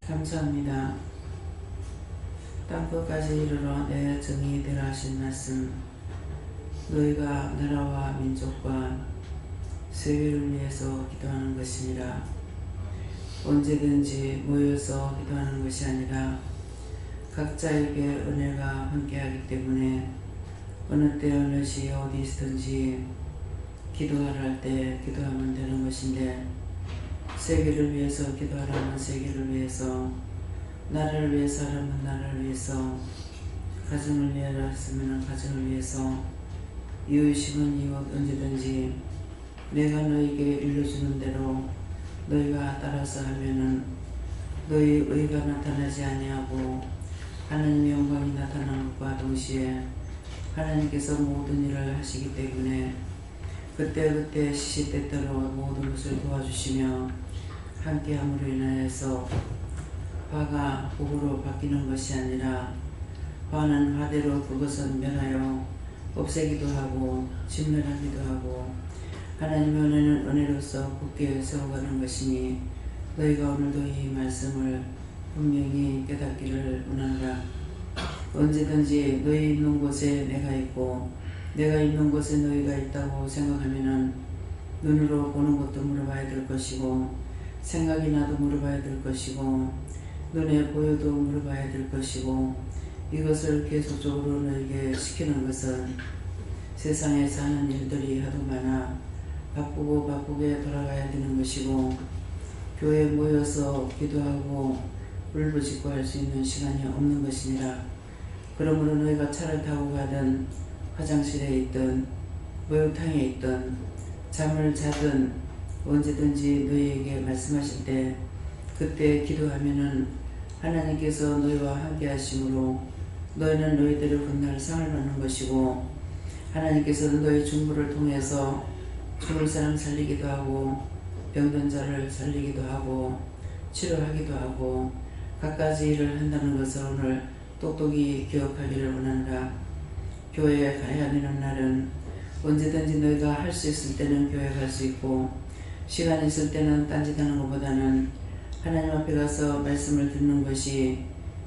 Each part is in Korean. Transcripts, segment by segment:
감사합니다. 땅끝까지 이르러 내 정이 되라 하신 말씀, 너희가 나라와 민족과 세계를 위해서 기도하는 것이니라. 언제든지 모여서 기도하는 것이 아니라 각자에게 은혜가 함께하기 때문에 어느 때 어느 시 어디 있든지 기도하라 할 때 기도하면 되는 것인데, 세계를 위해서 기도하라면 세계를 위해서, 나라를 위해서 하라면 나라를 위해서, 가정을 위하라 했으면 가정을 위해서, 이웃이면 이웃 언제든지 내가 너에게 일러주는 대로 너희가 따라서 하면은 너희 의가 나타나지 아니하고 하나님의 영광이 나타나는 것과 동시에 하나님께서 모든 일을 하시기 때문에 그때그때 시시때때로 모든 것을 도와주시며 함께함으로 인하여서 화가 복으로 바뀌는 것이 아니라 화는 화대로 그것은 멸하여 없애기도 하고 진멸하기도 하고 하나님의 은혜는 은혜로서 굳게 세워가는 것이니, 너희가 오늘도 이 말씀을 분명히 깨닫기를 원하노라. 언제든지 너희 있는 곳에 내가 있고 내가 있는 곳에 너희가 있다고 생각하면은 눈으로 보는 것도 물어봐야 될 것이고, 생각이 나도 물어봐야 될 것이고, 눈에 보여도 물어봐야 될 것이고, 이것을 계속적으로 너에게 시키는 것은 세상에서 하는 일들이 하도 많아 바쁘고 바쁘게 돌아가야 되는 것이고, 교회에 모여서 기도하고 울부짖고 할 수 있는 시간이 없는 것이니라. 그러므로 너희가 차를 타고 가든 화장실에 있든 목욕탕에 있든 잠을 자든 언제든지 너희에게 말씀하실 때 그때 기도하면은 하나님께서 너희와 함께 하심으로 너희는 너희들의 훗날 상을 받는 것이고, 하나님께서는 너희 중보를 통해서 죽을 사람 살리기도 하고 병든 자를 살리기도 하고 치료하기도 하고 갖가지 일을 한다는 것을 오늘 똑똑히 기억하기를 원하노라. 교회에 가야 되는 날은 언제든지 너희가 할 수 있을 때는 교회 갈 수 있고, 시간 있을 때는 딴짓하는 것보다는 하나님 앞에 가서 말씀을 듣는 것이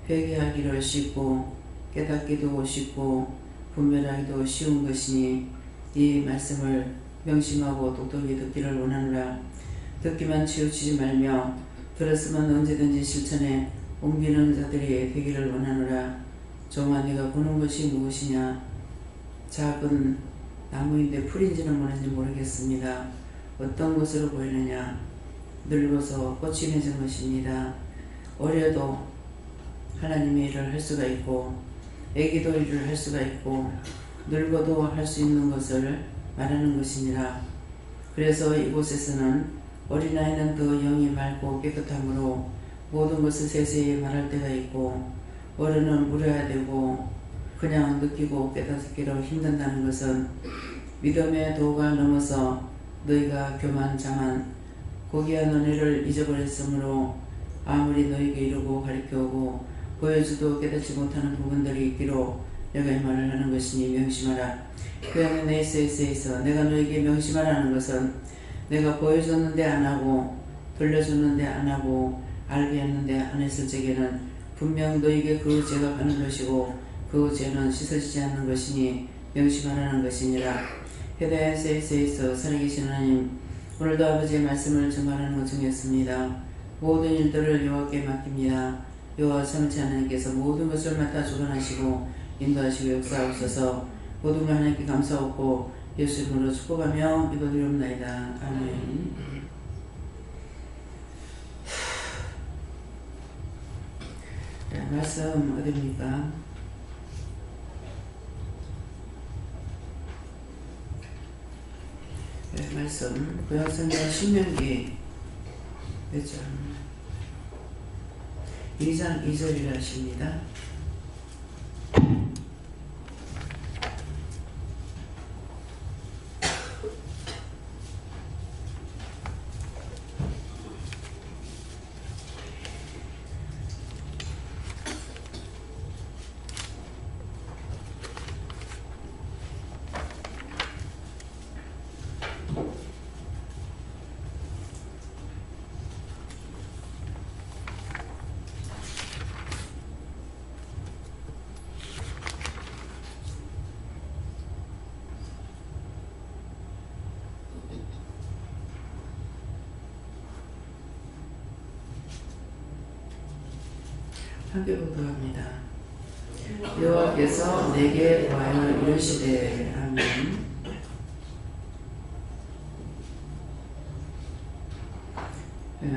회개하기를 쉽고 깨닫기도 쉽고 분별하기도 쉬운 것이니, 이 말씀을 명심하고 똑똑히 듣기를 원하노라. 듣기만 치우치지 말며 들었으면 언제든지 실천에 옮기는 자들이 되기를 원하노라. 종아, 네가 보는 것이 무엇이냐? 작은 나무인데 풀인지는 뭐는지 모르겠습니다. 어떤 것으로 보이느냐? 늙어서 꽃이 맺은 것입니다. 어려도 하나님의 일을 할 수가 있고 애기도 일을 할 수가 있고 늙어도 할 수 있는 것을 말하는 것이니라. 그래서 이곳에서는 어린아이는 그 영이 맑고 깨끗함으로 모든 것을 세세히 말할 때가 있고, 어른은 물어야 되고 그냥 느끼고 깨닫기로 힘든다는 것은 믿음의 도가 넘어서 너희가 교만장한 고귀한 은혜를 잊어버렸으므로 아무리 너희에게 이루고 가르쳐오고 보여주도 깨닫지 못하는 부분들이 있기로 내가 이 말을 하는 것이니 명심하라. 그냥 내 에세이에서 내가 너에게 명심하라는 것은 내가 보여줬는데 안 하고 들려줬는데 안 하고 알게 했는데 안 했을 적에는 분명 너에게 그 죄가 가는 것이고 그 죄는 씻어지지 않는 것이니 명심하라는 것이니라. 헤다야 에세이에서 살아계신 하나님, 오늘도 아버지의 말씀을 전하는 것 중이었습니다. 모든 일들을 여호와께 맡깁니다. 여호와 삼위일체 하나님께서 모든 것을 맡아 주관하시고 인도하시고 역사하옵소서. 모든 걸 하나님께 감사하고 예수 이름으로 축복하며 기도드리옵나이다. 아멘. 자, 말씀 어디입니까? 네, 말씀 구약성경 신명기 몇 장? 2장 2절이라 하십니다. 함께 복독합니다. 여호와께서 내게 구하여 이르시되. 아멘.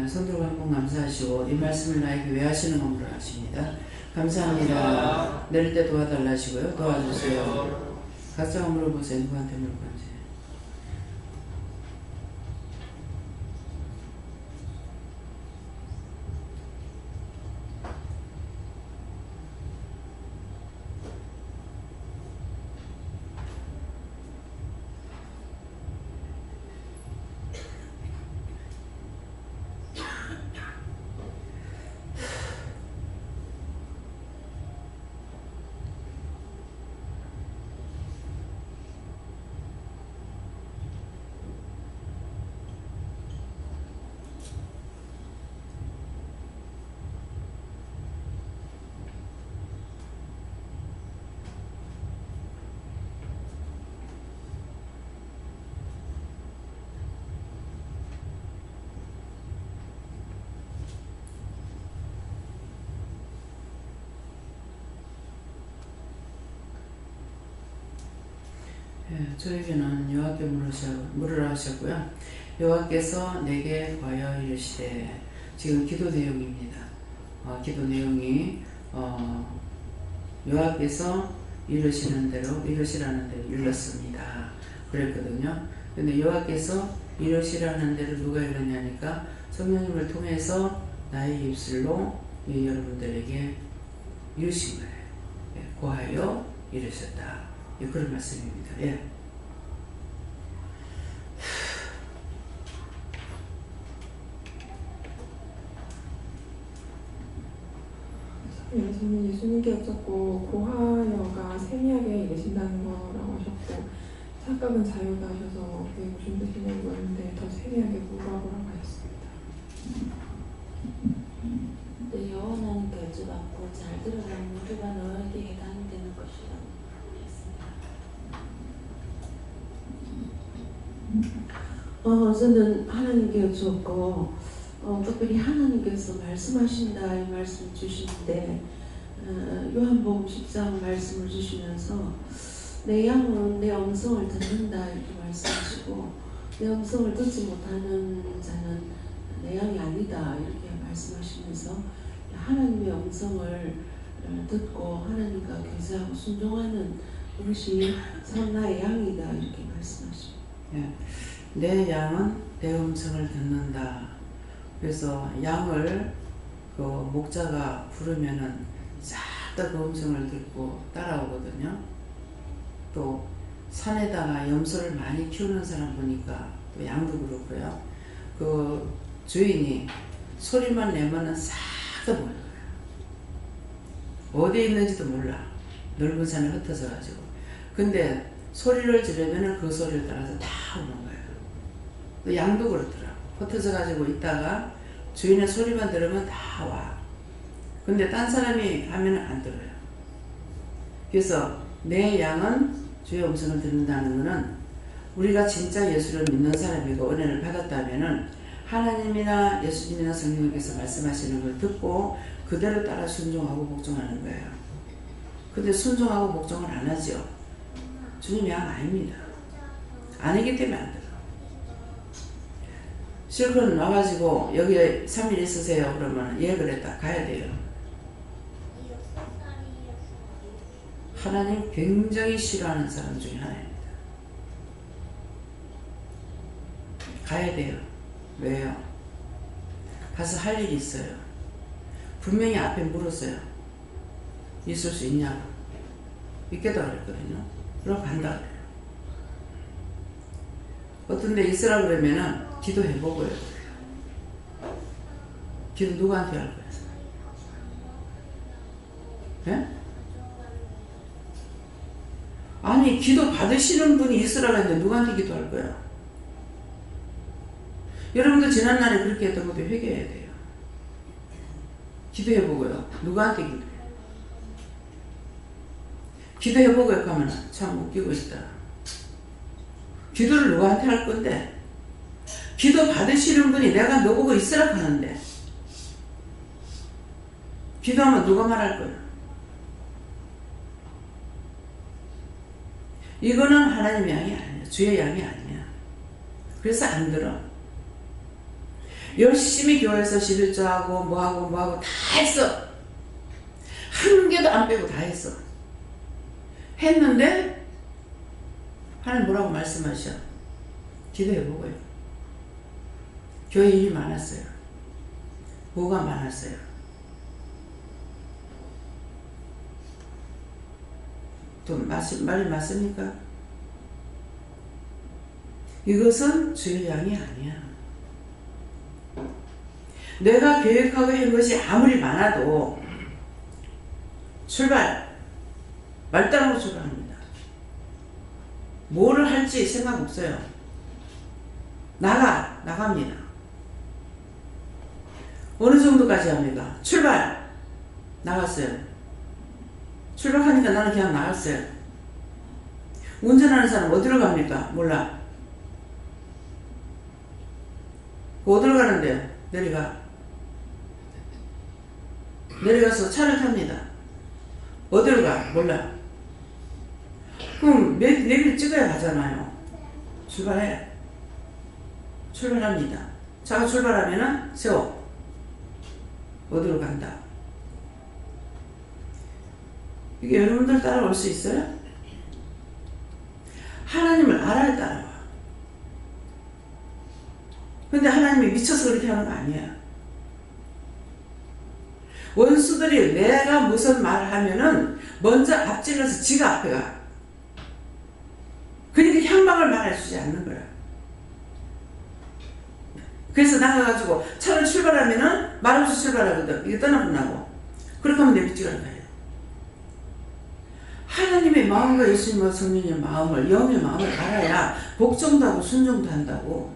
손 들고 한번 감사하시고 이 말씀을 나에게 왜 하시는 건물 하십니다. 감사합니다. 내릴 때 도와달라시고요. 도와주세요. 각자가 물어보세요. 누구한테 물을 건지. 저에게는 여호와께 물으라 하셨고요. 여호와께서 내게 구하여 이르시되. 지금 기도 내용입니다. 기도 내용이 여호와께서 이르시라는 대로 일렀습니다. 그랬거든요. 근데 여호와께서 이르시라는 대로 누가 일렀냐니까 성령님을 통해서 나의 입술로 여러분들에게 이르신 거예요. 구하여 이르셨다. 그런 말씀입니다. 예. 저는 예수님께 여쭙고 고하여가 세미하게 이르신다는 거라고 하셨고 착각은 자유다 하셔서 그게 무슨 뜻이냐고 물었는데 더 세미하게 물어보라고 하셨습니다. 내 여호와께 여쭤봤고 잘 들어간 모두가 너에게 해당되는 것이라고 했습니다. 저는 하나님께 여쭈었고 특별히 하나님께서 말씀하신다 이 말씀 주시는데 요한복음 10장 말씀을 주시면서 내 양은 내 음성을 듣는다 이렇게 말씀하시고 내 음성을 듣지 못하는 자는 내 양이 아니다 이렇게 말씀하시면서 하나님의 음성을 듣고 하나님과 교제하고 순종하는 것이 참 나의 양이다 이렇게 말씀하십니다. 예. 내 양은 내 음성을 듣는다. 그래서 양을 그 목자가 부르면은 싹 다 그 음성을 듣고 따라오거든요. 또 산에다가 염소를 많이 키우는 사람 보니까 또 양도 그렇고요. 그 주인이 소리만 내면은 싹 다 보여요. 어디에 있는지도 몰라. 넓은 산에 흩어져 가지고. 근데 소리를 지르면은 그 소리를 따라서 다 오는 거예요. 또 양도 그렇더라. 흩어져 가지고 있다가 주인의 소리만 들으면 다 와. 근데 딴 사람이 하면 안 들어요. 그래서 내 양은 주의 음성을 듣는다는 것은 우리가 진짜 예수를 믿는 사람이고 은혜를 받았다면은 하나님이나 예수님이나 성령님께서 말씀하시는 걸 듣고 그대로 따라 순종하고 복종하는 거예요. 근데 순종하고 복종을 안 하죠. 주님 양 아닙니다. 아니기 때문에 안 들어. 실컷 와가지고 여기에 3일 있으세요. 그러면 예 그랬다. 가야 돼요. 하나님 굉장히 싫어하는 사람 중에 하나입니다. 가야 돼요. 왜요? 가서 할 일이 있어요. 분명히 앞에 물었어요. 있을 수 있냐고. 있겠다 그랬거든요. 그럼 간다 그래요. 어떤 데 있으라 그러면은 기도해보고요. 기도 누구한테 할 거예요? 예? 아니 기도 받으시는 분이 있으라고 했는데 누구한테 기도할 거야? 여러분들 지난날에 그렇게 했던 것도 회개해야 돼요. 기도해보고요. 누구한테 기도해? 기도해보고요 하면 참 웃기고 있다. 기도를 누구한테 할 건데 기도 받으시는 분이 내가 너보고 있으라 하는데 기도하면 누가 말할 거야? 이거는 하나님의 양이 아니야. 주의 양이 아니야. 그래서 안 들어. 열심히 교회에서 11조하고 뭐하고 다 했어. 한 개도 안 빼고 다 했어. 했는데 하나님 뭐라고 말씀하셔? 기도해보고요. 교회 일이 많았어요. 뭐가 많았어요? 또 말이 맞습니까? 이것은 주의 양이 아니야. 내가 계획하고 한 것이 아무리 많아도 말단으로 출발합니다. 뭐를 할지 생각 없어요. 나갑니다. 어느 정도까지 합니까? 나갔어요. 출발하니까 나는 그냥 나갔어요. 운전하는 사람 어디로 갑니까? 몰라. 어디로 가는데요? 내려가서 차를 탑니다. 어디로 가? 몰라. 그럼 내비를 찍어야 가잖아요. 출발합니다. 차가 출발하면은 세워. 어디로 간다. 이게 여러분들 따라올 수 있어요? 하나님을 알아야 따라와. 근데 하나님이 미쳐서 그렇게 하는 거 아니야. 원수들이 내가 무슨 말을 하면은 먼저 앞질러서 지가 앞에 가. 그러니까 향방을 말해주지 않는 거야. 그래서 나가가지고 차를 출발하면은 말없이 출발하거든. 이게 떠나보나고. 그렇게 하면 내비찍어야 돼. 하나님의 마음과 예수님과 성령의 마음을, 영의 마음을 알아야 복종도 하고 순종도 한다고.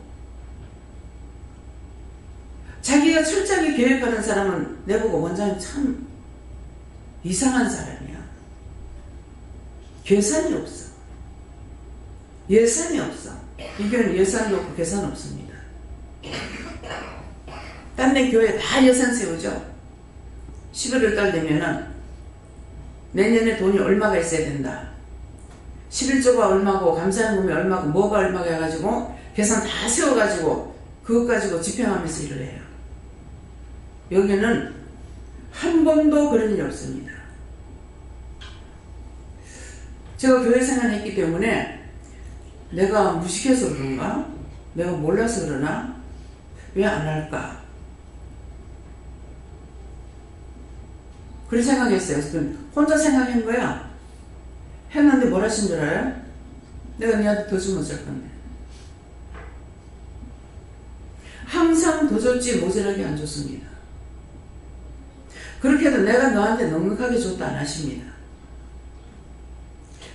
자기가 철저하게 계획하는 사람은 내보고 원장님 참 이상한 사람이야. 계산이 없어. 예산이 없어. 이 교회는 예산도 없고 계산 없습니다. 딴 데 교회 다 예산 세우죠. 11월 달 되면은 내년에 돈이 얼마가 있어야 된다. 11조가 얼마고 감사한금이 얼마고 뭐가 얼마가 해가지고 계산 다 세워가지고 그것 가지고 집행하면서 일을 해요. 여기는 한 번도 그런 일이 없습니다. 제가 교회 생활을 했기 때문에 내가 무식해서 그런가? 내가 몰라서 그러나? 왜 안 할까? 그런 생각했어요. 혼자 생각한 거야. 했는데 뭘 하신 줄 알아요? 내가 니한테 더 주면 줄 건데. 항상 더 줬지 모자라게 안 줬습니다. 그렇게 해도 내가 너한테 넉넉하게 줬다 안 하십니다.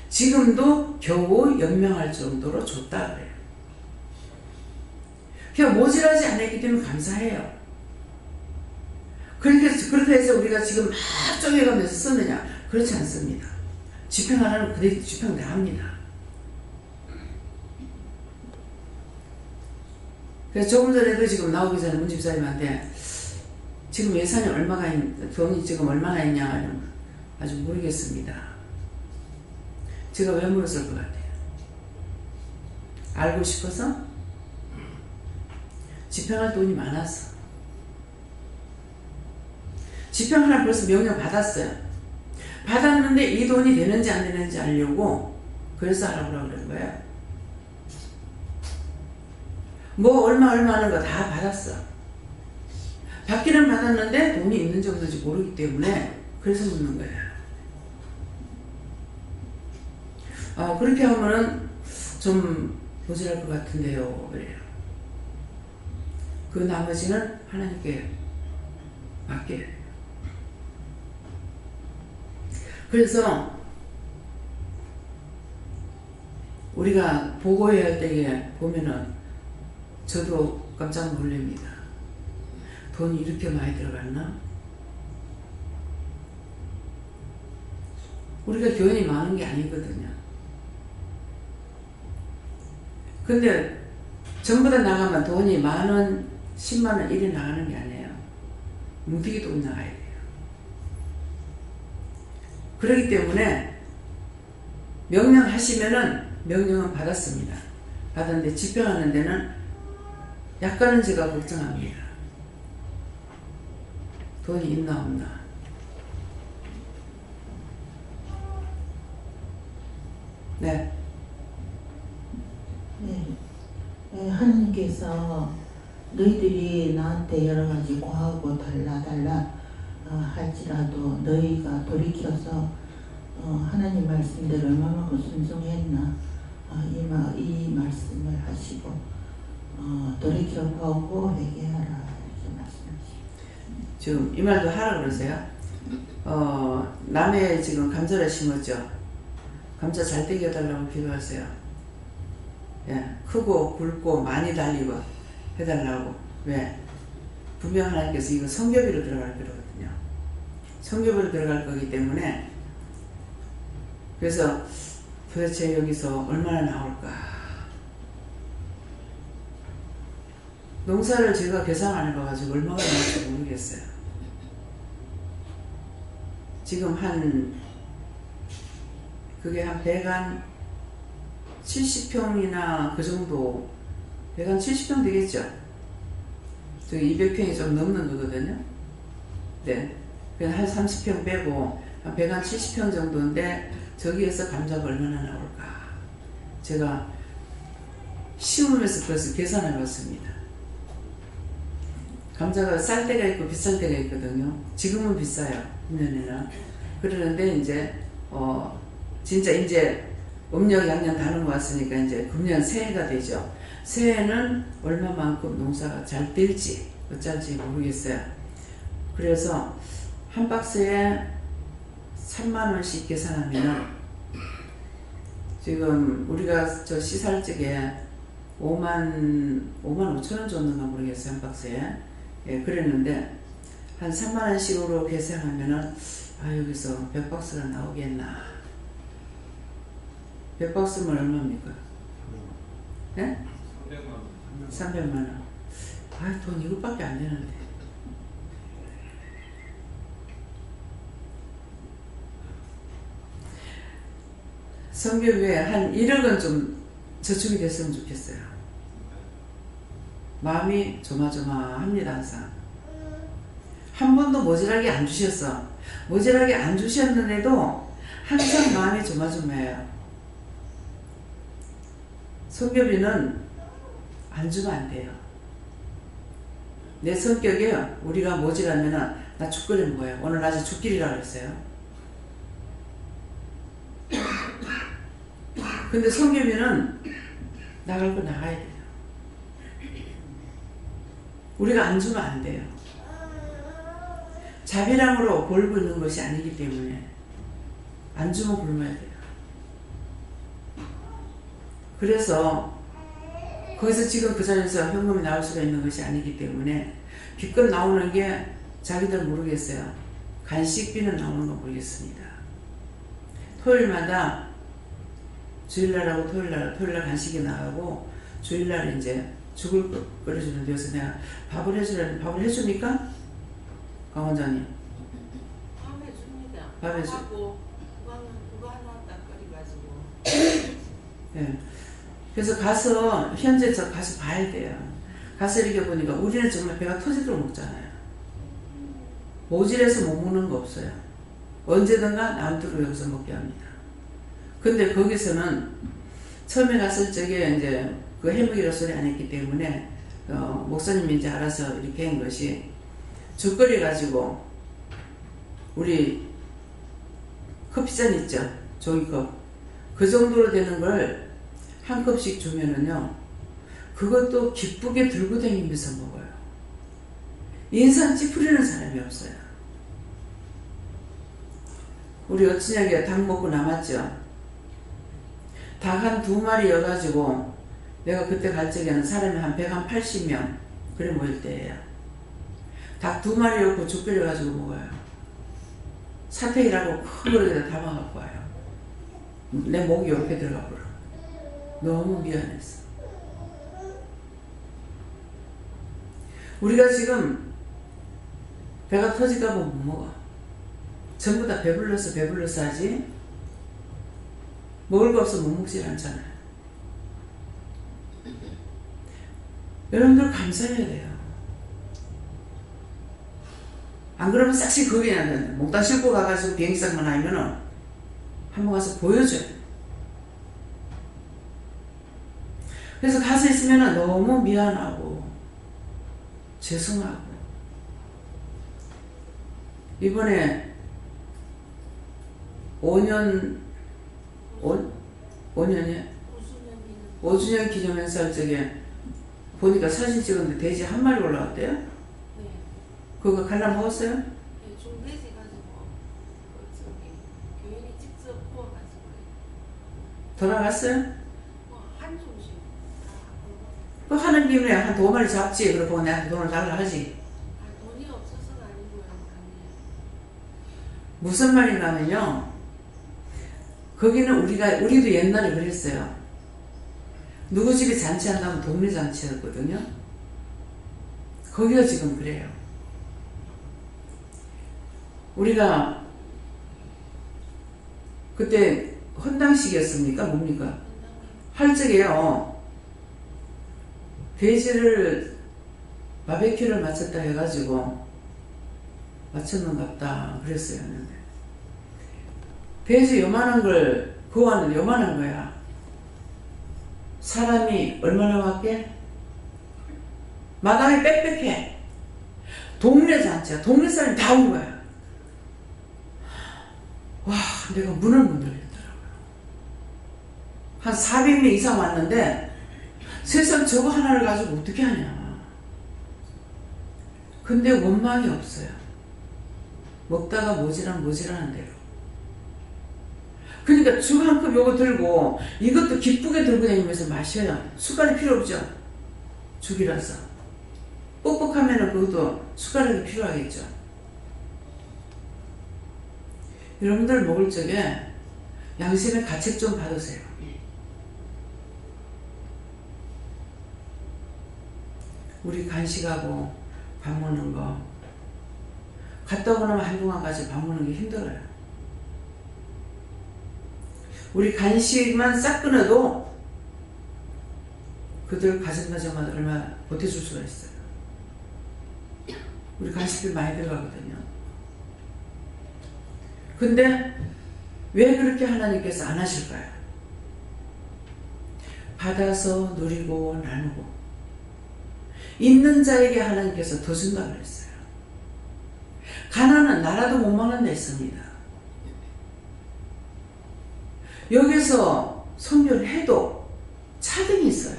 지금도 겨우 연명할 정도로 줬다 그래요. 그냥 모자라지 않았기 때문에 감사해요. 그렇게 해서 우리가 지금 막 쪼개가면서 쓰느냐? 그렇지 않습니다. 집행하라는 그대로 집행 다 합니다. 그래서 조금 전에도 지금 나오기 전에 문 집사님한테 지금 예산이 돈이 지금 얼마나 있냐 아주 모르겠습니다. 제가 왜 물었을 것 같아요? 알고 싶어서? 집행할 돈이 많았어. 집행하라 벌써 명령 받았어요. 받았는데 이 돈이 되는지 안 되는지 알려고 그래서 하라고 그런 거예요. 뭐 얼마 하는 거 다 받았어. 받기는 받았는데 돈이 있는지 없는지 모르기 때문에 그래서 묻는 거예요. 그렇게 하면은 좀 모자랄 것 같은데요. 그래요. 그 나머지는 하나님께 맡겨요. 그래서 우리가 보고해야 할 때에 보면은 저도 깜짝 놀랍니다. 돈이 이렇게 많이 들어갔나? 우리가 교인이 많은 게 아니거든요. 근데 전부 다 나가면 돈이 10,000원, 100,000원 이래 나가는 게 아니에요. 뭉티기 돈이 나가야 돼요. 그렇기 때문에 명령하시면은 명령은 받았습니다. 받았는데 집행하는 데는 약간은 제가 걱정합니다. 돈이 있나 없나. 네. 네, 하나님께서 너희들이 나한테 여러 가지 고하고 달라 할지라도 너희가 돌이켜서 하나님 말씀대로 얼마만큼 순종했나 이 말씀을 하시고 돌이켜보고 회개하라 이렇게 말씀하시고 지금 이 말도 하라 그러세요? 남해 지금 감자를 심었죠? 감자 잘 되게 해달라고 기도하세요. 예, 크고 굵고 많이 달리고 해달라고. 왜? 분명 하나님께서 이거 성교비로 들어갈 거거든요. 성교비로 들어갈 거기 때문에 그래서 도대체 여기서 얼마나 나올까? 농사를 제가 계산 안 해봐가지고 얼마나 나올지 모르겠어요. 지금 그게 한 70평이나 그 정도, 70평 되겠죠? 저기 200평이 좀 넘는 거거든요? 네. 한 30평 빼고, 한 170평 정도인데, 저기에서 감자가 얼마나 나올까? 제가 심으면서 그래서 계산해 봤습니다. 감자가 쌀 때가 있고 비싼 때가 있거든요. 지금은 비싸요. 금년에는. 그러는데, 진짜 이제 음력 양년 다 넘어왔으니까 이제 금년 새해가 되죠. 새해는 얼마만큼 농사가 잘 될지 어쩔지 모르겠어요. 그래서 한 박스에 3만원씩 계산하면 지금 우리가 저 시살 적에 5만 5천 원 줬는가 모르겠어요. 한 박스에. 예, 그랬는데 한 3만원씩으로 계산하면은 여기서 100박스가 나오겠나. 100박스면 얼마입니까? 예? 300만원. 돈 이것밖에 안 되는데. 성교비에 한 1억은 좀 저축이 됐으면 좋겠어요. 마음이 조마조마합니다, 항상. 한 번도 모자라게 안 주셨어. 모자라게 안 주셨는데도 항상 마음이 조마조마해요. 성교비는 안 주면 안 돼요. 내 성격에 우리가 모자라면 나 죽거리 먹어요. 오늘 낮에 죽길이라고 그랬어요. 근데 성교비는 나갈 거 나가야 돼요. 우리가 안 주면 안 돼요. 자비랑으로 벌고 있는 것이 아니기 때문에 안 주면 굶어야 돼요. 그래서 거기서 지금 그 자리에서 현금이 나올 수가 있는 것이 아니기 때문에 기껏 나오는 게 자기들 모르겠어요. 간식비는 나오는 거 모르겠습니다. 토요일마다 주일날하고 토요일날 간식이 나가고 주일날 이제 죽을 끓여주는 데서 내가 밥을 해주려는 밥을 해줍니까? 강 원장님. 밥 해줍니다. 밥 해줘. 그거 하나 딱 끓여가지고. 네. 그래서 가서 현재 저 가서 봐야 돼요. 가서 이렇게 보니까 우리는 정말 배가 터지도록 먹잖아요. 모질해서 못 먹는 거 없어요. 언제든가 남들로 여기서 먹게 합니다. 근데 거기서는 처음에 갔을 적에 이제 그 해먹이라 소리 안 했기 때문에 목사님이 이제 알아서 이렇게 한 것이 죽거리 가지고 우리 커피잔 있죠? 종이컵. 그 정도로 되는 걸 한 컵씩 주면은요, 그것도 기쁘게 들고 다니면서 먹어요. 인상 찌푸리는 사람이 없어요. 우리 어찌냐게 닭 먹고 남았죠? 닭 한 2마리 여가지고 내가 그때 갈 적에는 사람이 한 180명 그래 모일 때예요. 닭 2마리 넣고 죽 끓여가지고 먹어요. 사태기라고 큰 그릇에다 담아갖고 와요. 내 목이 옆에 들어가 버려. 너무 미안했어. 우리가 지금 배가 터질까봐 못 먹어. 전부 다 배불러서 하지 먹을 거 없어 못 먹질 않잖아요. 여러분들 감사해야 돼요. 안 그러면 싹씩 거기에 놨는데 몽땅 싣고 가가지고 비행기상만 아니면은 한번 가서 보여줘요. 그래서 가서 있으면은 너무 미안하고 죄송하고 이번에 5년이야? 5주년 기념행사 쪽에 보니까 사진 찍었는데 돼지 한 마리 올라왔대요? 네. 그거 갈라 먹었어요? 네, 중돼지 가지고 교인이 직접 구워가지고 돌아갔어요? 한 종씩 그 하는 김에 한 2마리 잡지. 그러고 내한테 돈을 달라 하지. 돈이 없어서가 아니고요. 무슨 말인가 하면요. 거기는 우리도 옛날에 그랬어요. 누구 집에 잔치한다면 동네 잔치였거든요. 거기가 지금 그래요. 우리가 그때 헌당식이었습니까? 뭡니까? 할 적에요. 돼지를 바베큐를 마쳤다 해가지고 마쳤는갑다 그랬어요. 돼지 요만한 걸 구워왔는데 요만한 거야. 사람이 얼마나 왔게? 마당이 빽빽해. 동네 잔치야. 동네 사람이 다 온 거야. 와, 내가 문을 못 열겠더라고요. 한 400명 이상 왔는데 세상 저거 하나를 가지고 어떻게 하냐. 근데 원망이 없어요. 먹다가 모질하는 대로. 그러니까 죽 한 컵 요거 들고 이것도 기쁘게 들고 다니면서 마셔요. 숟갈이 필요 없죠. 죽이라서. 뻑뻑하면은 그것도 숟가락이 필요하겠죠. 여러분들 먹을 적에 양심의 가책 좀 받으세요. 우리 간식하고 밥 먹는 거 갔다 오고 나면 한동안까지 밥 먹는 게 힘들어요. 우리 간식만 싹 끊어도 그들 가정마다 얼마 보태줄 수가 있어요. 우리 간식들 많이 들어가거든요. 근데 왜 그렇게 하나님께서 안 하실까요? 받아서 누리고 나누고 있는 자에게 하나님께서 더 준다고 그랬어요. 가난은 나라도 못 먹는 데 있습니다. 여기서 선교를 해도 차등이 있어요.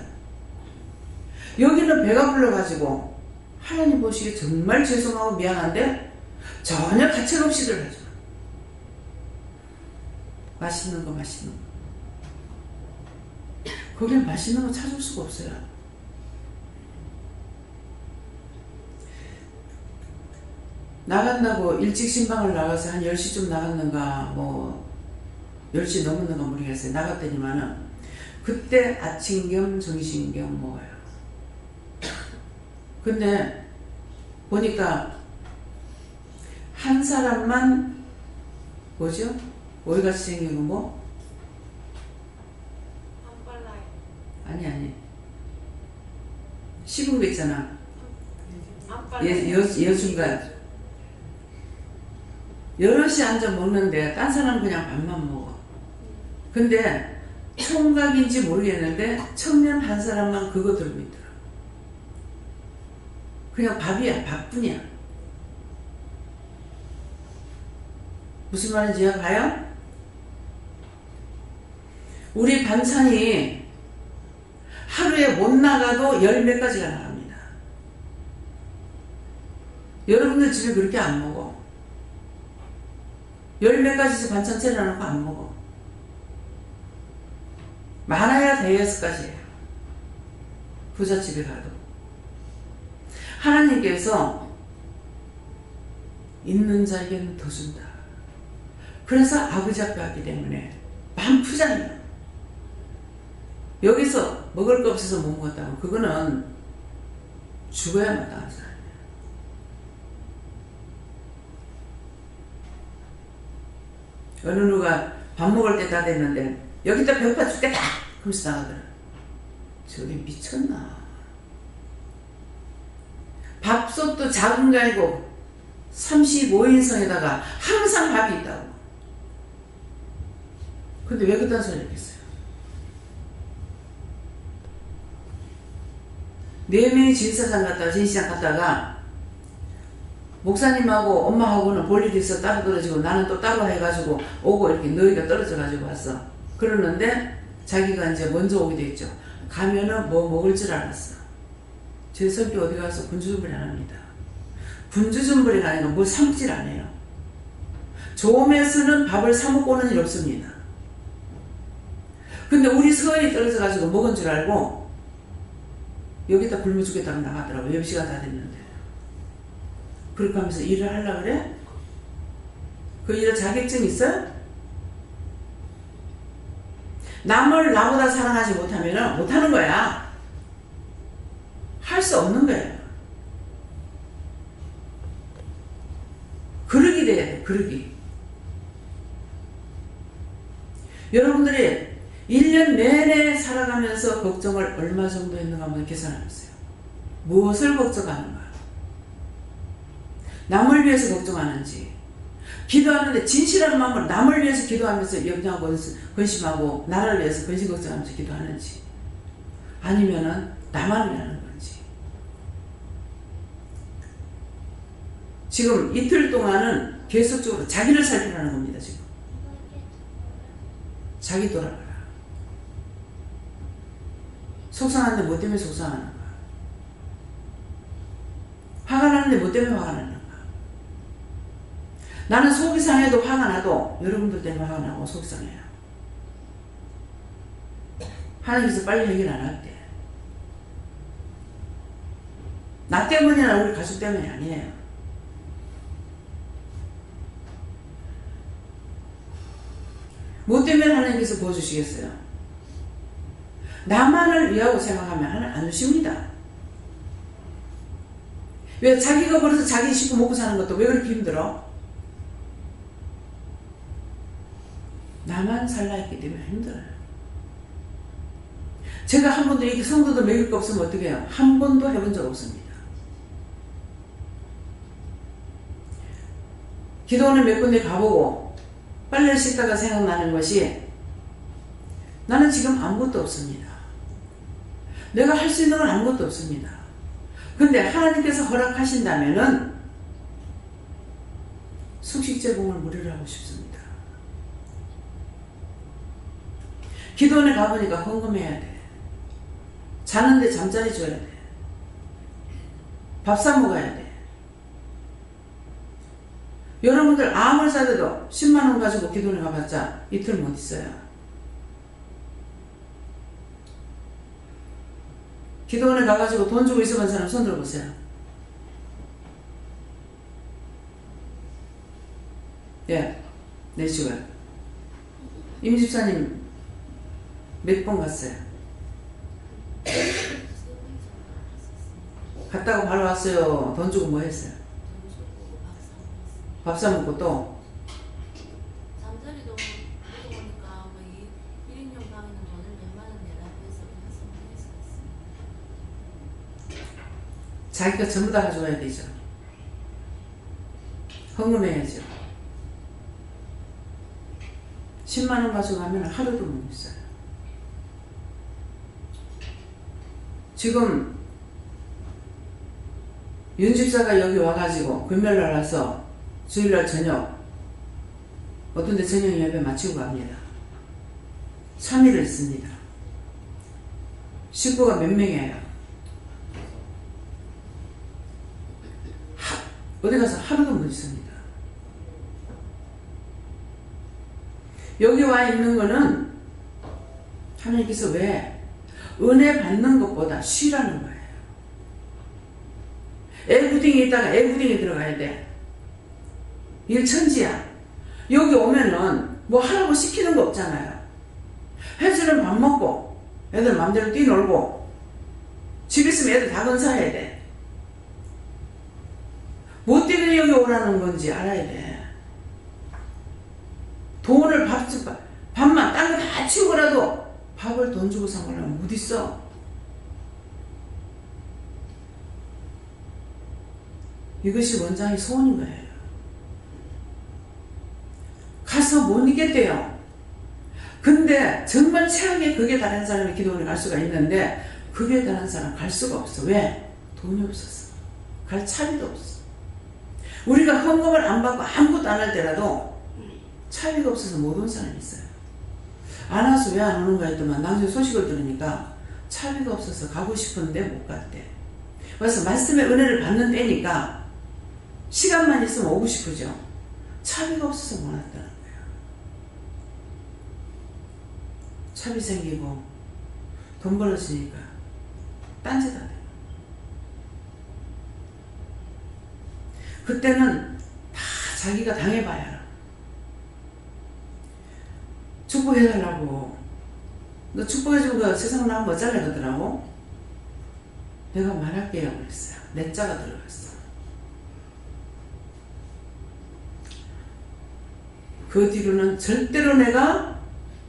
여기는 배가 불러가지고 하나님 보시기에 정말 죄송하고 미안한데 전혀 가책 없이들 하죠. 맛있는 거. 거기는 맛있는 거 찾을 수가 없어요. 나간다고 일찍 신방을 나가서 한 10시쯤 나갔는가 10시 넘었는가 모르겠어요. 나갔더니만은 그때 아침 겸 점심 겸 먹어요. 근데 보니까 한 사람만 뭐죠? 오이같이 생긴 거 뭐? 아니 씹은 거 있잖아. 여중간 여럿이 앉아 먹는데 딴 사람은 그냥 밥만 먹어. 근데 총각인지 모르겠는데 청년 한 사람만 그거 들고 있더라. 그냥 밥이야. 밥뿐이야. 무슨 말인지 이해가요? 우리 반찬이 하루에 못 나가도 10몇 가지가 나갑니다. 여러분들 집에 그렇게 안 먹어. 10몇 가지 반찬 차려놓고 안 먹어. 많아야 5-6가지예요. 부잣집에 가도. 하나님께서 있는 자에게는 더 준다. 그래서 아버지 앞에 왔기 때문에 마음 푸잖아요. 여기서 먹을 거 없어서 못 먹었다고 그거는 죽어야 마땅한 사람이에요. 어느 누가 밥 먹을 때 다 됐는데 여기다 배고파 죽겠다 그러면서 나가더라. 저게 미쳤나. 밥솥도 작은 거 아니고 35인성에다가 항상 밥이 있다고. 근데 왜 그딴 소리 했겠어요? 4명이 진시장 갔다가 목사님하고 엄마하고는 볼 일이 있어 따로 떨어지고 나는 또 따로 해가지고 오고 이렇게 너희가 떨어져가지고 왔어. 그러는데 자기가 이제 먼저 오게 됐죠. 가면은 뭐 먹을 줄 알았어. 제 성격 어디 가서 군주준비를 안 합니다. 군주준비가 아니라 뭘 사먹질 안 해요. 조홈에서는 밥을 사먹고 오는 일 없습니다. 근데 우리 서원이 떨어져가지고 먹은 줄 알고 여기다 굶어 죽겠다고 나가더라고. 10시간 다 됐는데. 그렇게 하면서 일을 하려고 그래? 그 일을 자격증 있어요? 남을 나보다 사랑하지 못하면 못하는 거야. 할 수 없는 거예요. 그러기 돼야 돼. 그러기. 여러분들이 1년 내내 살아가면서 걱정을 얼마 정도 했는가 한번 계산해보세요. 무엇을 걱정하는가? 남을 위해서 걱정하는지, 기도하는데 진실한 마음으로 남을 위해서 기도하면서 염려하고 근심하고 나라를 위해서 근심 걱정하면서 기도하는지, 아니면은 나만 위하는 건지. 지금 이틀 동안은 계속적으로 자기를 살피라는 겁니다. 지금 자기 돌아가라. 속상한데 뭐 때문에 속상하는가? 화가 나는데 뭐 때문에 화가 나는가? 나는 속이 상해도 화가 나도 여러분들 때문에 화가 나고 속이 상해요. 하나님께서 빨리 해결 안 할게. 나 때문이나 우리 가족 때문이 아니에요. 뭐 때문에 하나님께서 보여주시겠어요? 나만을 위하고 생각하면 하나님 안 주십니다. 왜 자기가 벌어서 자기 씹고 먹고 사는 것도 왜 그렇게 힘들어? 나만 살라 했기 때문에 힘들어요. 제가 한 번도 이렇게 성도들 먹일 거 없으면 어떻게 해요? 한 번도 해본 적 없습니다. 기도원에 몇 군데 가보고 빨래를 씻다가 생각나는 것이 나는 지금 아무것도 없습니다. 내가 할 수 있는 건 아무것도 없습니다. 근데 하나님께서 허락하신다면은 숙식 제공을 무료로 하고 싶습니다. 기도원에 가보니까 헌금해야 돼. 자는데 잠자리 줘야 돼. 밥 사 먹어야 돼. 여러분들 아무리 싸도 10만원 가지고 기도원에 가봤자 이틀 못 있어요. 기도원에 가가지고 돈 주고 있어본 사람 손 들어보세요. 예, 내시고요. 임 집사님 몇 번 갔어요? 갔다고 바로 왔어요? 돈 주고 뭐 했어요? 밥 사 먹고 또? 잠자리도 못 보니까 뭐 1인용 방에는 돈을 몇만 원 내라고 해서 그냥 선물해서 자기가 전부 다 가져와야 되죠. 헌금해야죠. 10만원 가져가면 하루도 못 있어요. 지금 윤 집사가 여기 와가지고 금요일날 와서 주일날 저녁 어떤 데 저녁 예배 마치고 갑니다. 3일을 있습니다. 식구가 몇 명이에요? 어디 가서 하루도 못 있습니다. 여기 와 있는 거는 하나님께서 왜 은혜 받는 것보다 쉬라는 거예요. 애구딩이 있다가 애구딩이 들어가야 돼. 일천지야. 여기 오면은 뭐 하라고 시키는 거 없잖아요. 해주는 밥 먹고 애들 맘대로 뛰놀고 집 있으면 애들 다 건사해야 돼. 뭐 때문에 여기 오라는 건지 알아야 돼. 돈을 밥만 딴 거 다 치우고라도 밥을 돈 주고 사 먹으려면 어딨어? 이것이 원장의 소원인 거예요. 가서 못 이겼대요. 근데 정말 최악의 극에 달한 사람이 기도원에 갈 수가 있는데 극에 달한 사람 갈 수가 없어. 왜? 돈이 없었어. 갈 차비도 없어. 우리가 헌금을 안 받고 아무것도 안 할 때라도 차비가 없어서 못 온 사람이 있어요. 안 와서 왜 안 오는가 했더만 나중에 소식을 들으니까 차비가 없어서 가고 싶은데 못 갔대. 그래서 말씀의 은혜를 받는 때니까 시간만 있으면 오고 싶으죠. 차비가 없어서 못 왔다는 거예요. 차비 생기고 돈 벌어지니까 딴짓 안 해요. 그때는 다 자기가 당해봐야 알아. 축복해달라고. 너 축복해주면 그 세상 나오면 어쩌려 그러더라고. 내가 말할게요 그랬어요. 내 자가 들어갔어. 그 뒤로는 절대로 내가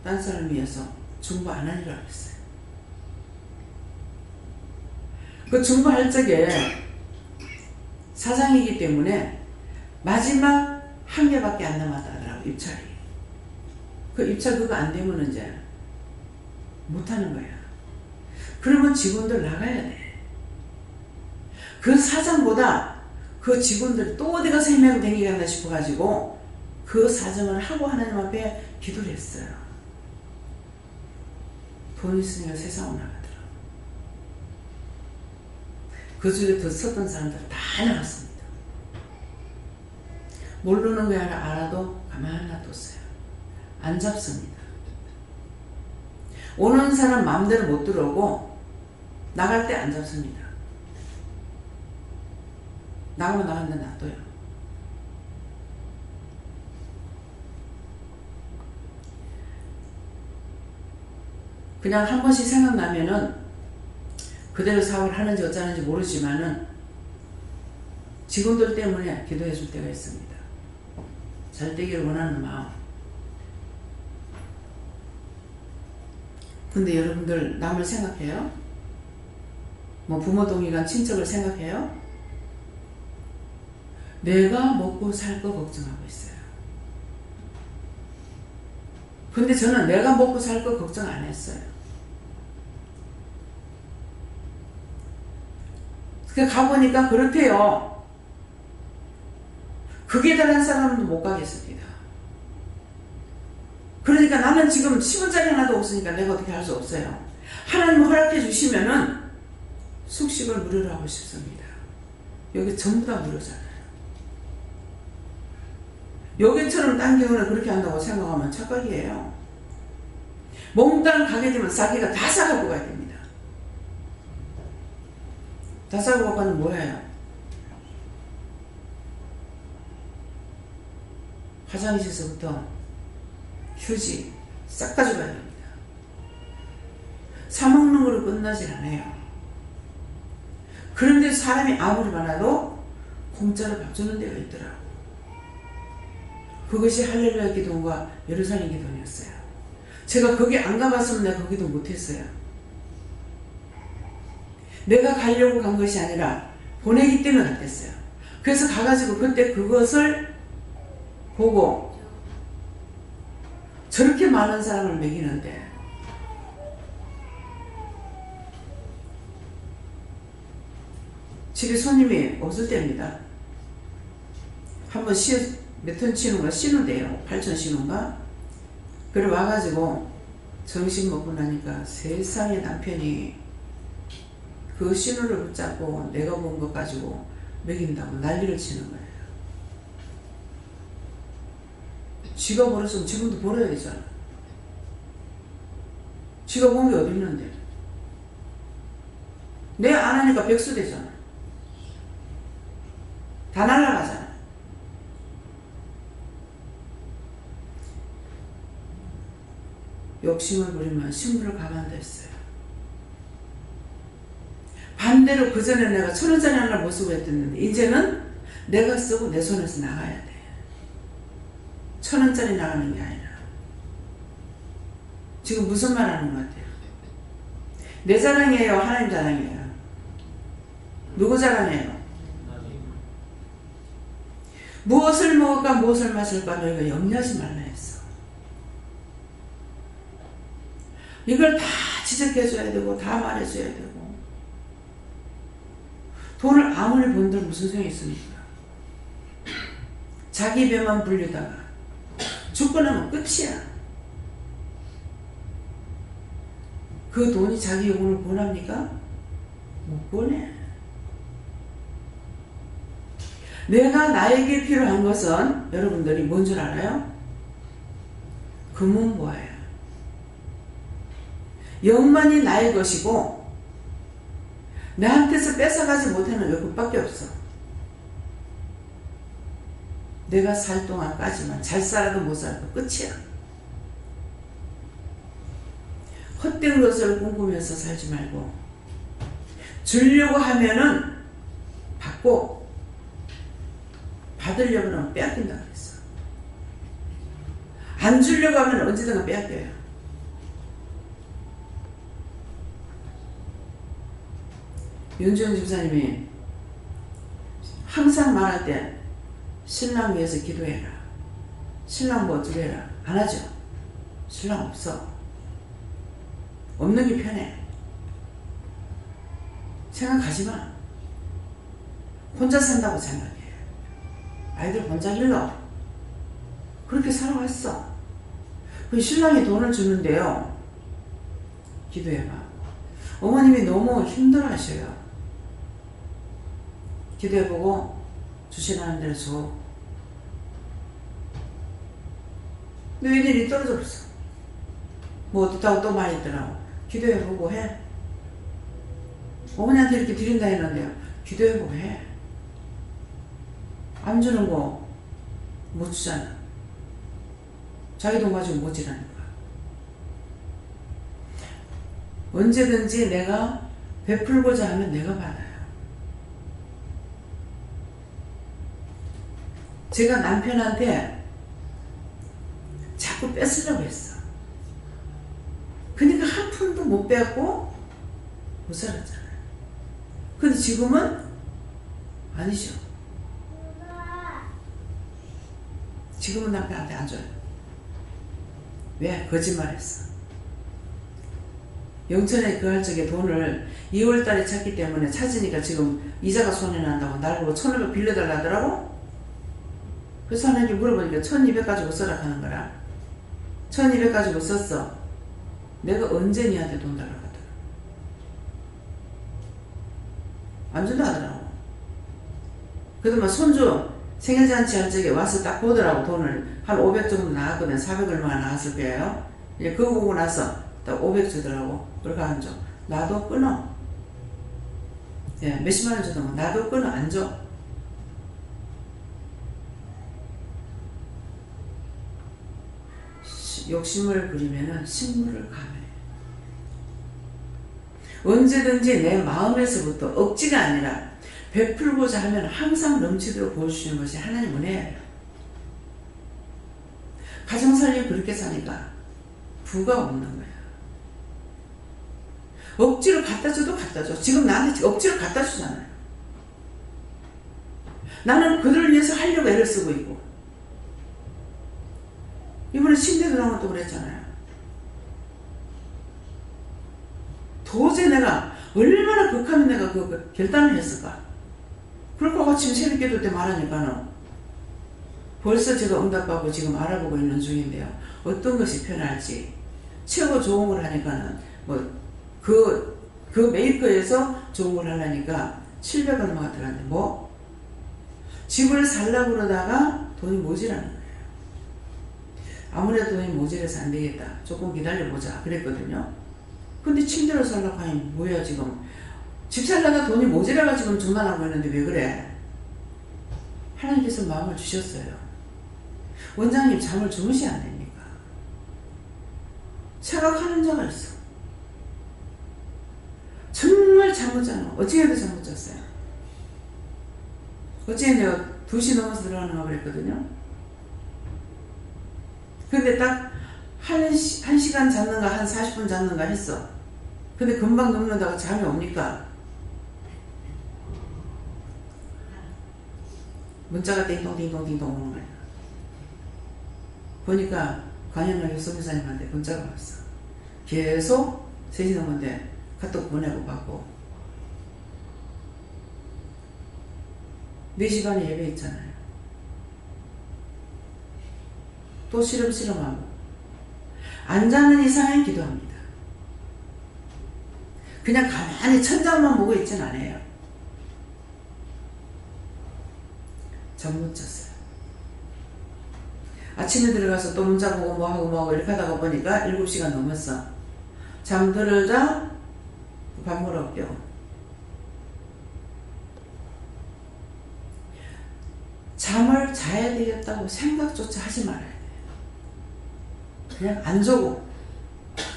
딴 사람을 위해서 중보 안 하리라 그랬어요. 그 중보할 적에 사장이기 때문에 마지막 한 개밖에 안 남았다더라고. 입찰이. 그 입찰 그거 안 되면 이제 못하는 거야. 그러면 직원들 나가야 돼. 그 사장보다 그 직원들이 또 어디 가서 헤매고 다니겠나 싶어가지고 그 사정을 하고 하나님 앞에 기도를 했어요. 돈 있으니까 세상으로 나가더라고. 그 중에 더 섰던 사람들 다 나갔습니다. 모르는 거 알아도 가만히 놔뒀어요. 안 잡습니다. 오는 사람 마음대로 못 들어오고 나갈 때 안 잡습니다. 나가면 나갔는데 놔둬요. 그냥 한 번씩 생각나면은 그대로 사업을 하는지 어쩌는지 모르지만은 직원들 때문에 기도해 줄 때가 있습니다. 잘 되기를 원하는 마음. 근데 여러분들 남을 생각해요? 뭐 부모 동의간 친척을 생각해요? 내가 먹고 살 거 걱정하고 있어요. 근데 저는 내가 먹고 살 거 걱정 안 했어요. 가보니까 그렇대요. 극에 달한 사람은 못 가겠습니다. 그러니까 나는 지금 10원짜리 하나도 없으니까 내가 어떻게 할 수 없어요. 하나님 허락해 주시면은 숙식을 무료로 하고 싶습니다. 여기 전부 다 무료잖아요. 여기처럼 딴 경우는 그렇게 한다고 생각하면 착각이에요. 몽땅 가게 되면 자기가 다 싸갖고 가야 됩니다. 다 싸고 가면 뭐예요? 화장실에서부터 휴지 싹 가져가야 됩니다. 사먹는 거로 끝나질 않아요. 그런데 사람이 아무리 많아도 공짜로 밥 주는 데가 있더라고. 그것이 할렐루야 기도원과 예루살렘 기도원이었어요. 제가 거기 안 가봤으면 내가 거기도 못했어요. 내가 가려고 간 것이 아니라 보내기 때문에 갔댔어요. 그래서 가가지고 그때 그것을 보고 저렇게 많은 사람을 먹이는데 집에 손님이 없을 때입니다. 한번 몇 톤 치는가 쉬는데요. 8천 쉬는가? 그래 와가지고 점심 먹고 나니까 세상에 남편이 그 신호를 붙잡고 내가 본 것 가지고 먹인다고 난리를 치는 거예요. 지가 버렸으면 지금도 버려야 되잖아. 지가 본 게 어디 있는데. 내 안 하니까 백수 되잖아. 다 날아가잖아. 욕심을 부리면 식물을 가만둬 있어요. 반대로 그 전에 내가 1,000원짜리 하나 못 쓰고 했었는데 이제는 내가 쓰고 내 손에서 나가야 돼. 1,000원짜리 나가는 게 아니라 지금 무슨 말 하는 것 같아요? 내 자랑이에요? 하나님 자랑이에요? 누구 자랑이에요? 무엇을 먹을까 무엇을 마실까 너희가 염려하지 말라 했어. 이걸 다 지적해줘야 되고 다 말해줘야 되고 돈을 아무리 번들 무슨 소용이 있습니까? 자기 배만 불리다가 죽고 나면 끝이야. 그 돈이 자기 영혼을 구원합니까? 못 구원해. 내가 나에게 필요한 것은 여러분들이 뭔 줄 알아요? 금은보화예요. 영만이 나의 것이고 나한테서 뺏어가지 못하는 게 그것밖에 없어. 내가 살 동안까지만 잘 살아도 못 살아도 끝이야. 헛된 것을 꿈꾸면서 살지 말고 주려고 하면은 받고 받으려고 하면 빼앗긴다 그랬어. 안 주려고 하면 언제든가 빼앗겨요. 윤주영 집사님이 항상 말할 때 신랑 위해서 기도해라. 신랑 뭐 어쩌고 해라. 안 하죠. 신랑 없어. 없는 게 편해. 생각하지 마. 혼자 산다고 생각해. 아이들 혼자 일러. 그렇게 살아왔어. 그 신랑이 돈을 주는데요. 기도해봐. 어머님이 너무 힘들어 하셔요. 기도해보고 주시라는 대로 줘. 근데 웬일이 떨어져 버렸어. 뭐 어떻다고 또 많이 있더라고. 기도해보고 해. 어머니한테 이렇게 드린다 했는데요. 기도해보고 해. 안 주는 거 못 주잖아. 자기 돈 가지고 못 지라니까. 언제든지 내가 베풀고자 하면 내가 받아요. 제가 남편한테 자꾸 뺏으려고 했어. 그러니까 한 푼도 못 뺏고 못 살았잖아요. 근데 지금은 아니죠. 지금은 남편한테 안 줘요. 왜? 거짓말했어. 영천에 그 할 적에 돈을 2월달에 찾기 때문에 찾으니까 지금 이자가 손해 난다고 날 보고 1,500 빌려달라 하더라고. 그래서 하나님 물어보니까 1,200 가지고 써라 하는 거라. 1,200 가지고 썼어. 내가 언제 니한테 돈 달라고 하더라. 안 준다 하더라고. 그러더만 손주 생일잔치 할 적에 와서 딱 보더라고. 돈을 한 500 정도 나왔거든. 400 얼마나 나왔을 거예요. 이제 그거 보고 나서 딱 500 주더라고. 그러고 안 줘. 나도 끊어. 예, 몇십만 원 주더만 나도 끊어. 안 줘. 욕심을 부리면은 식물을 감해. 언제든지 내 마음에서부터 억지가 아니라 베풀고자 하면 항상 넘치도록 보여주시는 것이 하나님 은혜예요. 가정살림 그렇게 사니까 부가 없는 거야. 억지로 갖다 줘도 갖다 줘. 지금 나한테 억지로 갖다 주잖아요. 나는 그들을 위해서 하려고 애를 쓰고 있고. 이번에 침대 들어간 것도 그랬잖아요. 도저히 내가 얼마나 극하면 내가 그 결단을 했을까. 그러고 아침 새벽기도 때 말하니까는 벌써 제가 응답받고 지금 알아보고 있는 중인데요. 어떤 것이 편할지 최고 좋은 걸 하니까는 그 메이커에서 좋은 걸 하려니까 700 얼마가 들어갔는데 뭐 집을 살려고 그러다가 돈이 모자라는 거예요. 아무래도 돈이 모자라서 안 되겠다. 조금 기다려보자 그랬거든요. 근데 침대로 살려고 하니 뭐야 지금 집 살려다 돈이 모자라가지고 전만하고 있는데 왜 그래? 하나님께서 마음을 주셨어요. 원장님 잠을 주무시면 안 됩니까? 생각하는 자가 있어. 정말 잠 못 자는 어찌 해도 잠 못 잤어요. 어제 내가 2시 넘어서 들어가는가 그랬거든요. 근데 딱 한 시간 잤는가 한 40분 잤는가 했어. 근데 금방 눕는다고 잠이 옵니까? 문자가 띵동띵동띵동 오는 거야. 보니까 관현을 교수님한테 문자가 왔어. 계속 3시 넘었는데 카톡 보내고 받고 4시간에 예배 있잖아요. 또 시름시름하고 안 자는 이상은 기도합니다. 그냥 가만히 천장만 보고 있진 않아요. 잠 못 잤어요. 아침에 들어가서 또 문자 보고 뭐하고 이렇게 하다가 보니까 7시간 넘었어. 잠들자 밥 먹으러 껴. 잠을 자야 되겠다고 생각조차 하지 말아야 돼요. 그냥 안 자고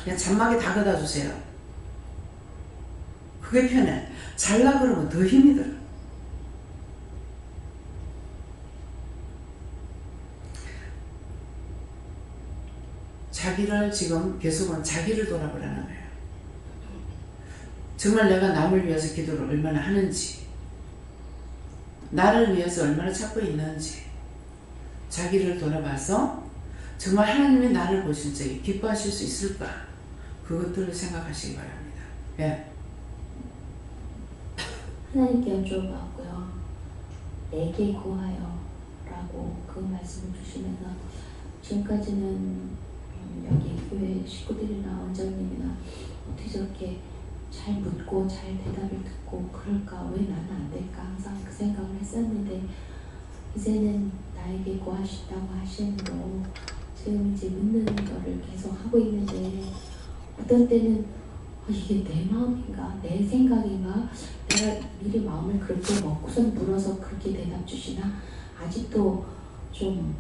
그냥 잠막에 다 걷어 주세요. 그게 편해. 잘라 그러면 더 힘이 들어. 자기를 지금 계속은 자기를 돌아보라는 거예요. 정말 내가 남을 위해서 기도를 얼마나 하는지, 나를 위해서 얼마나 찾고 있는지, 자기를 돌아봐서 정말 하나님이 나를 보실 적에 기뻐하실 수 있을까? 그것들을 생각하시기 바랍니다. 예. 하나님께 여쭤봤고요. 내게 구하여 라고 그 말씀을 주시면서 지금까지는 여기 교회 식구들이나 원장님이나 어떻게 저렇게 잘 묻고 잘 대답을 듣고 그럴까, 왜 나는 안 될까 항상 그 생각을 했었는데 이제는 나에게 구하신다고 하시는 거 지금 이제 묻는 거를 계속 하고 있는데 어떤 때는 이게 내 마음인가 내 생각인가 내가 미리 마음을 그렇게 먹고선 물어서 그렇게 대답 주시나 아직도 좀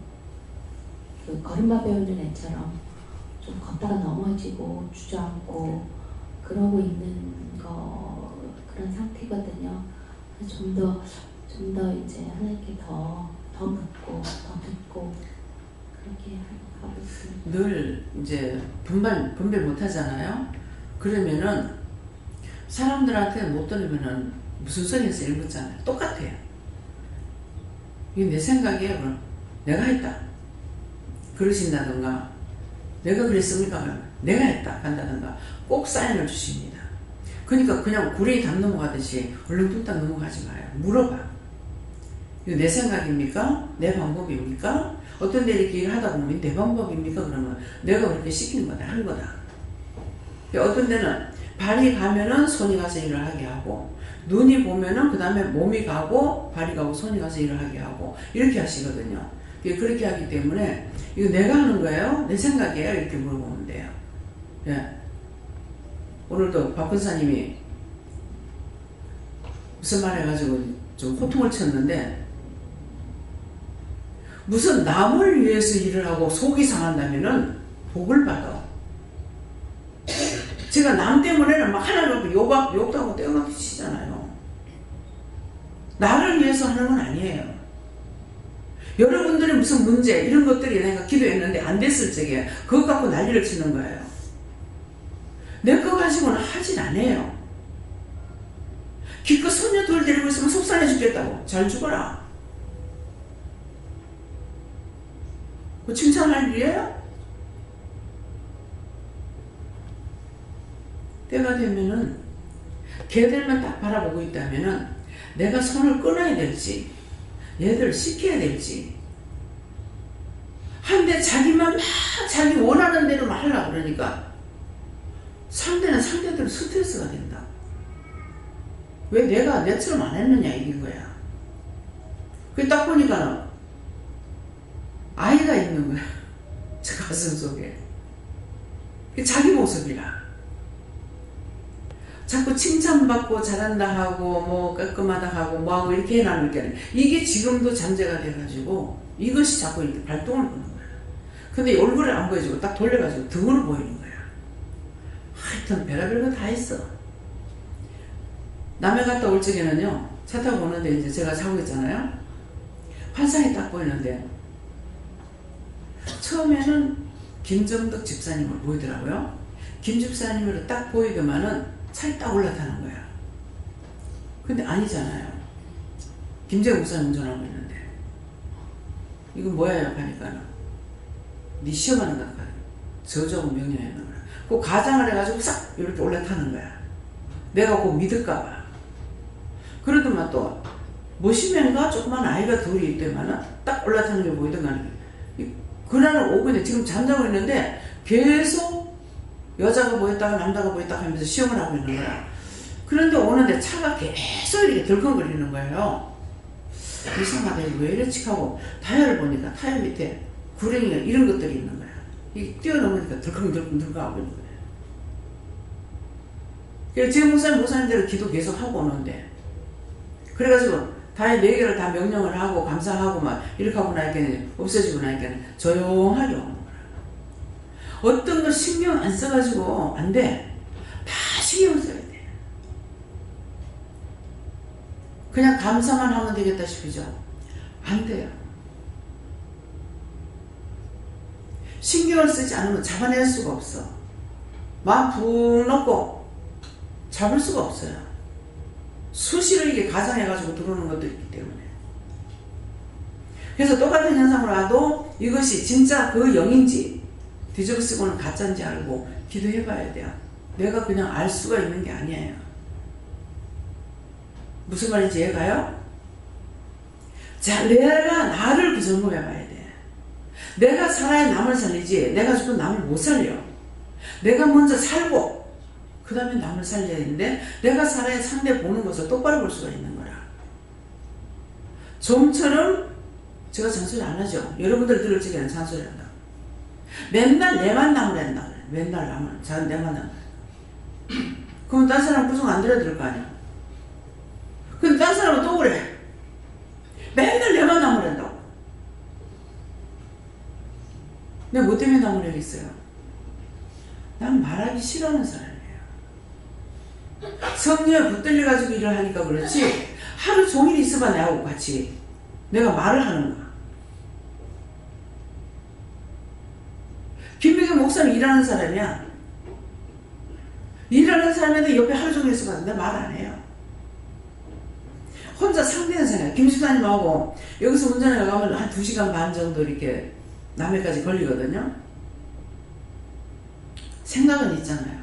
그 걸음마 배우는 애처럼 좀 걷다가 넘어지고 주저앉고 그러고 있는 거 그런 상태거든요. 좀 더 이제 하나님께 더 묻고 더 듣고 그렇게 하고 있습니다. 늘 이제 분별 못 하잖아요. 그러면은 사람들한테 못 들으면은 무슨 소리에서 읽었잖아요. 똑같아요. 이게 내 생각이에요. 그럼 내가 했다 그러신다든가, 내가 그랬습니까? 내가 했다 한다든가 꼭 사인을 주십니다. 그러니까 그냥 구레이 담 넘어가듯이 얼렁뚱땅 넘어가지 마요. 물어봐. 이거 내 생각입니까? 내 방법입니까? 어떤 데 이렇게 일을 하다 보면 내 방법입니까? 그러면 내가 그렇게 시킨 거다, 한 거다. 어떤 데는 발이 가면은 손이 가서 일을 하게 하고, 눈이 보면은 그 다음에 몸이 가고 발이 가고 손이 가서 일을 하게 하고 이렇게 하시거든요. 그렇게 하기 때문에 이거 내가 하는 거예요? 내 생각이에요? 이렇게 물어보면 돼요. 예. 오늘도 박 권사님이 무슨 말 해가지고 좀 호통을 쳤는데, 무슨 남을 위해서 일을 하고 속이 상한다면은 복을 받아. 제가 남 때문에는 막 하나님 앞에 욕도 하고 떼어놓기 치잖아요. 나를 위해서 하는 건 아니에요. 여러분들의 무슨 문제 이런 것들이 내가 기도했는데 안 됐을 적에 그것 갖고 난리를 치는 거예요. 내 거 가지고는 하진 않아요. 기껏 손녀 둘 데리고 있으면 속상해 죽겠다고. 잘 죽어라. 그 칭찬할 일이에요? 때가 되면은 걔들만 딱 바라보고 있다면은 내가 손을 끊어야 될지 얘들을 시켜야 될지, 한데 자기만 막 자기 원하는 대로만 하려고 그러니까 상대는 상대대로 스트레스가 된다. 왜 내가 내처럼 안 했느냐 이긴 거야. 그게 딱 보니까 아이가 있는 거야. 저 가슴 속에. 자기 모습이라. 자꾸 칭찬받고 잘한다 하고 뭐 깔끔하다 하고 뭐하고 이렇게 해나는 게 아니라 이게 지금도 잠재가 돼가지고 이것이 자꾸 이렇게 발동을 하는 거야. 근데 얼굴을 안 보여주고 딱 돌려가지고 등으로 보이는 거야. 하여튼 별의별 거 다 있어. 남해 갔다 올 적에는요, 차 타고 오는데 이제 제가 자고 있잖아요. 환상이 딱 보이는데 처음에는 김정덕 집사님을 보이더라고요. 김 집사님으로 딱 보이더만은 차에 딱 올라타는 거야. 근데 아니잖아요. 김재국 목사님 운전하고 있는데. 이거 뭐야 하니까 네 시험하는 것 같아. 저주하고 명령하는 거야. 그 가장을 해가지고 싹 이렇게 올라타는 거야. 내가 그거 믿을까봐. 그러더만 또 뭐시면가 조그만 아이가 둘이 있더만은 딱 올라타는 게 보이더만 그날은 오고 지금 잠자고 있는데 계속 여자가 보였다가 남자가 보였다가 하면서 시험을 하고 있는 거야. 그런데 오는데 차가 계속 이렇게 덜컹거리는 거예요. 이상하다. 왜 이렇지 하고 타이어를 보니까 타이어 밑에 구렁이가 이런 것들이 있는 거야. 이게 뛰어넘으니까 덜컹덜컹 하고 있는 거야. 그래서 제 목사님대로 기도 계속 하고 오는데 그래가지고 타이어 4개를 다 명령을 하고 감사하고 막 이렇게 하고 나니까 없어지고 나니까 조용하게 오는 거야. 어떤 거 신경 안 써가지고 안 돼. 다 신경 써야 돼. 그냥 감사만 하면 되겠다 싶으죠? 안 돼요. 신경을 쓰지 않으면 잡아낼 수가 없어. 마음 푹 넣고 잡을 수가 없어요. 수시로 이게 가장해가지고 들어오는 것도 있기 때문에. 그래서 똑같은 현상으로 와도 이것이 진짜 그 영인지 뒤집어 쓰고는 가짜인지 알고 기도해 봐야 돼요. 내가 그냥 알 수가 있는 게 아니에요. 무슨 말인지 이해가요? 자, 내가 나를 부정해 봐야 돼. 내가 살아야 남을 살리지 내가 죽으면 남을 못 살려. 내가 먼저 살고 그 다음에 남을 살려야 되는데 내가 살아야 상대 보는 것을 똑바로 볼 수가 있는 거라. 좀처럼 제가 잔소리 안 하죠. 여러분들 들을 적에는 잔소리 한다. 맨날 내만 남을 한다. 맨날 내만 남을. 그럼 딴 사람 구성 안 들어야 거 아니야. 근데 딴 사람은 또 그래. 맨날 내만 남을 한다고. 내가 뭐 때문에 남을 해야겠어요? 난 말하기 싫어하는 사람이에요. 성녀에 붙들려가지고 일을 하니까 그렇지 하루 종일 있어봐 내하고 같이 내가 말을 하는 거야. 김미경 목사는 일하는 사람이야. 일하는 사람인데 옆에 하루 종일 있어봐 내가 말 안 해요. 혼자 상대는 생각. 김 집사님하고 여기서 운전해 가면 한 2시간 반 정도 이렇게 남해까지 걸리거든요. 생각은 있잖아요.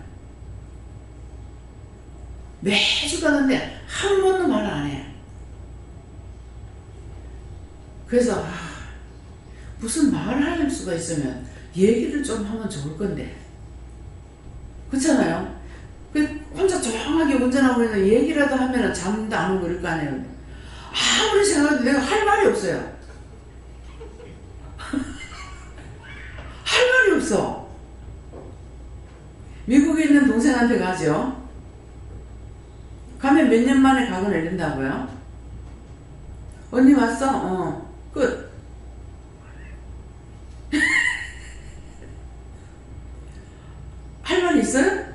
매주 가는데 한 번도 말 안 해. 그래서 무슨 말을 할 수가 있으면 얘기를 좀 하면 좋을 건데 그렇잖아요. 혼자 조용하게 운전하고 있는데 얘기라도 하면 잠도 안 오고 그럴 거 아니에요. 아무리 생각해도 내가 할 말이 없어요. 할 말이 없어. 미국에 있는 동생한테 가죠. 가면 몇 년 만에 가고 내린다고요? 언니 왔어? 끝. 할 말 있어요?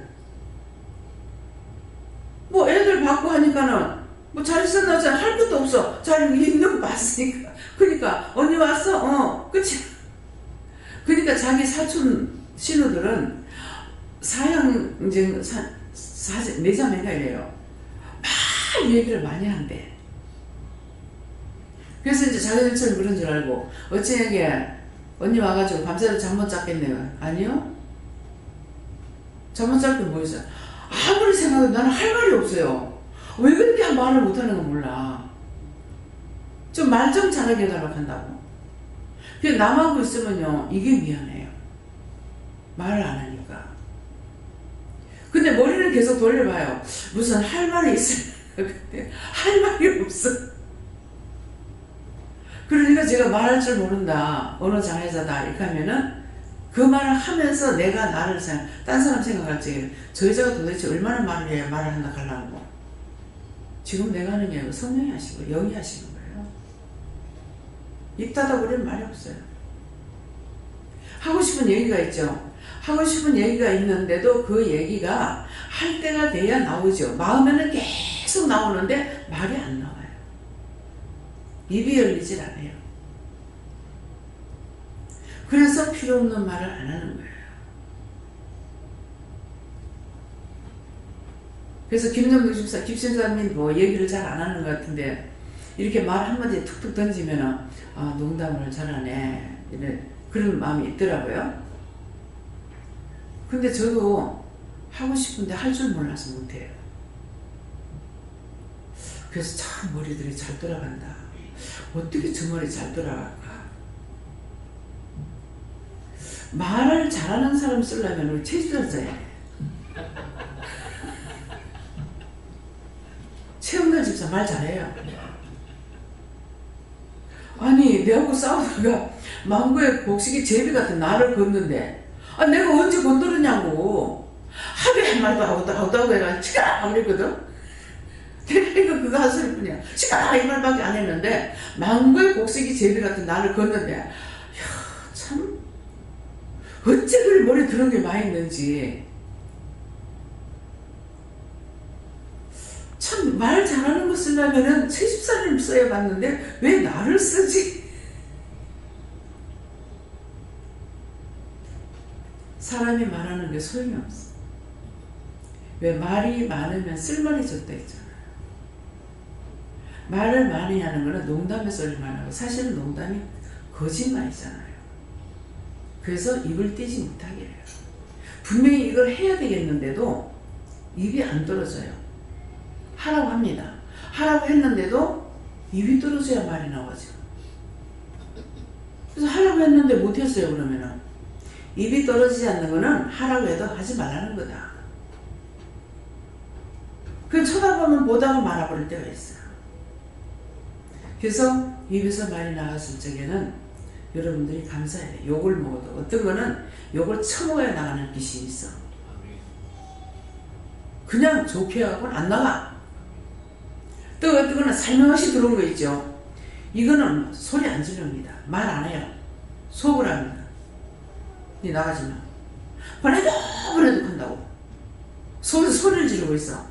뭐 애들 받고 하니까는 뭐 잘 있었나 할 것도 없어. 잘 있는 거 봤으니까. 그러니까 언니 왔어? 끝이. 그러니까 자기 사촌 신우들은 사형증 내자매가 이래요. 막 얘기를 많이 한대. 그래서 이제 자기들처럼 그런 줄 알고 어찌하게 언니 와가지고 밤새도 잠 못 잤겠네요. 아니요. 잠 못 잤게 뭐 있어요. 아무리 생각해도 나는 할 말이 없어요. 왜 그렇게 말을 못하는 건 몰라. 좀 말 좀 잘하게 해달라고 한다고. 그냥 남하고 있으면요 이게 미안해요. 말을 안 하니까. 근데 머리를 계속 돌려봐요. 무슨 할 말이 있어요. 근데 할 말이 없어. 그러니까 제가 말할 줄 모른다. 언어 장애자다. 이렇게 하면은 그 말을 하면서 내가 나를 딴 사람 생각할 적에 저 여자가 도대체 얼마나 말을 해야 말을 한다 하려고. 지금 내가 하는 게 아니고 성령이 하시고 영이 하시는 거예요. 입 닫아버리면 말이 없어요. 하고 싶은 얘기가 있죠. 하고 싶은 얘기가 있는데도 그 얘기가 할 때가 돼야 나오죠. 마음에는 계속 나오는데 말이 안 나와요. 입이 열리질 않아요. 그래서 필요 없는 말을 안 하는 거예요. 그래서 김정도 집사, 김신사님 뭐 얘기를 잘 안 하는 것 같은데 이렇게 말 한마디에 툭툭 던지면은 아, 농담을 잘하네 이런 그런 마음이 있더라고요. 근데 저도 하고 싶은데 할 줄 몰라서 못해요. 그래서 참 머리들이 잘 돌아간다. 어떻게 저 머리 잘 돌아갈까? 말을 잘하는 사람 쓰려면 우리 최주자 써야 돼. 최은달 집사 말 잘해요. 아니 내하고 싸우다가 망고의 곡식이 제비 같은 나를 걷는데 아 내가 언제 건드렸냐고 하루에 한 말도 하고 해가 시끄라 그랬거든. 내가 그거 한 소리뿐이야. 시끄라 이 말밖에 안 했는데 망고의 곡식이 제비 같은 나를 걷는데 야 참 어째 그리 머리에 들은 게 많이 있는지 참 말 잘하는 거 쓰려면은 70살님 써야 봤는데 왜 나를 쓰지? 사람이 말하는 게 소용이 없어. 왜 말이 많으면 쓸말이 적다 했잖아요. 말을 많이 하는 거는 농담의 소리만 하고 사실은 농담이 거짓말이잖아요. 그래서 입을 떼지 못하게 해요. 분명히 이걸 해야 되겠는데도 입이 안 떨어져요. 하라고 합니다. 하라고 했는데도 입이 떨어져야 말이 나오죠. 그래서 하라고 했는데 못했어요. 그러면은 입이 떨어지지 않는 거는 하라고 해도 하지 말라는 거다. 그 쳐다보면 보다가 말아버릴 때가 있어요. 그래서 입에서 말이 나왔을 적에는 여러분들이 감사해야 돼요. 욕을 먹어도 어떤 거는 욕을 처먹어야 나가는 빛이 있어. 그냥 좋게 하고는 안 나가. 또 어떤 거는 살며시 들어온 거 있죠. 이거는 소리 안 지릅니다. 말 안 해요. 속을 합니다. 니 나가지 마. 보내도 한다고. 속에서 소리를 지르고 있어.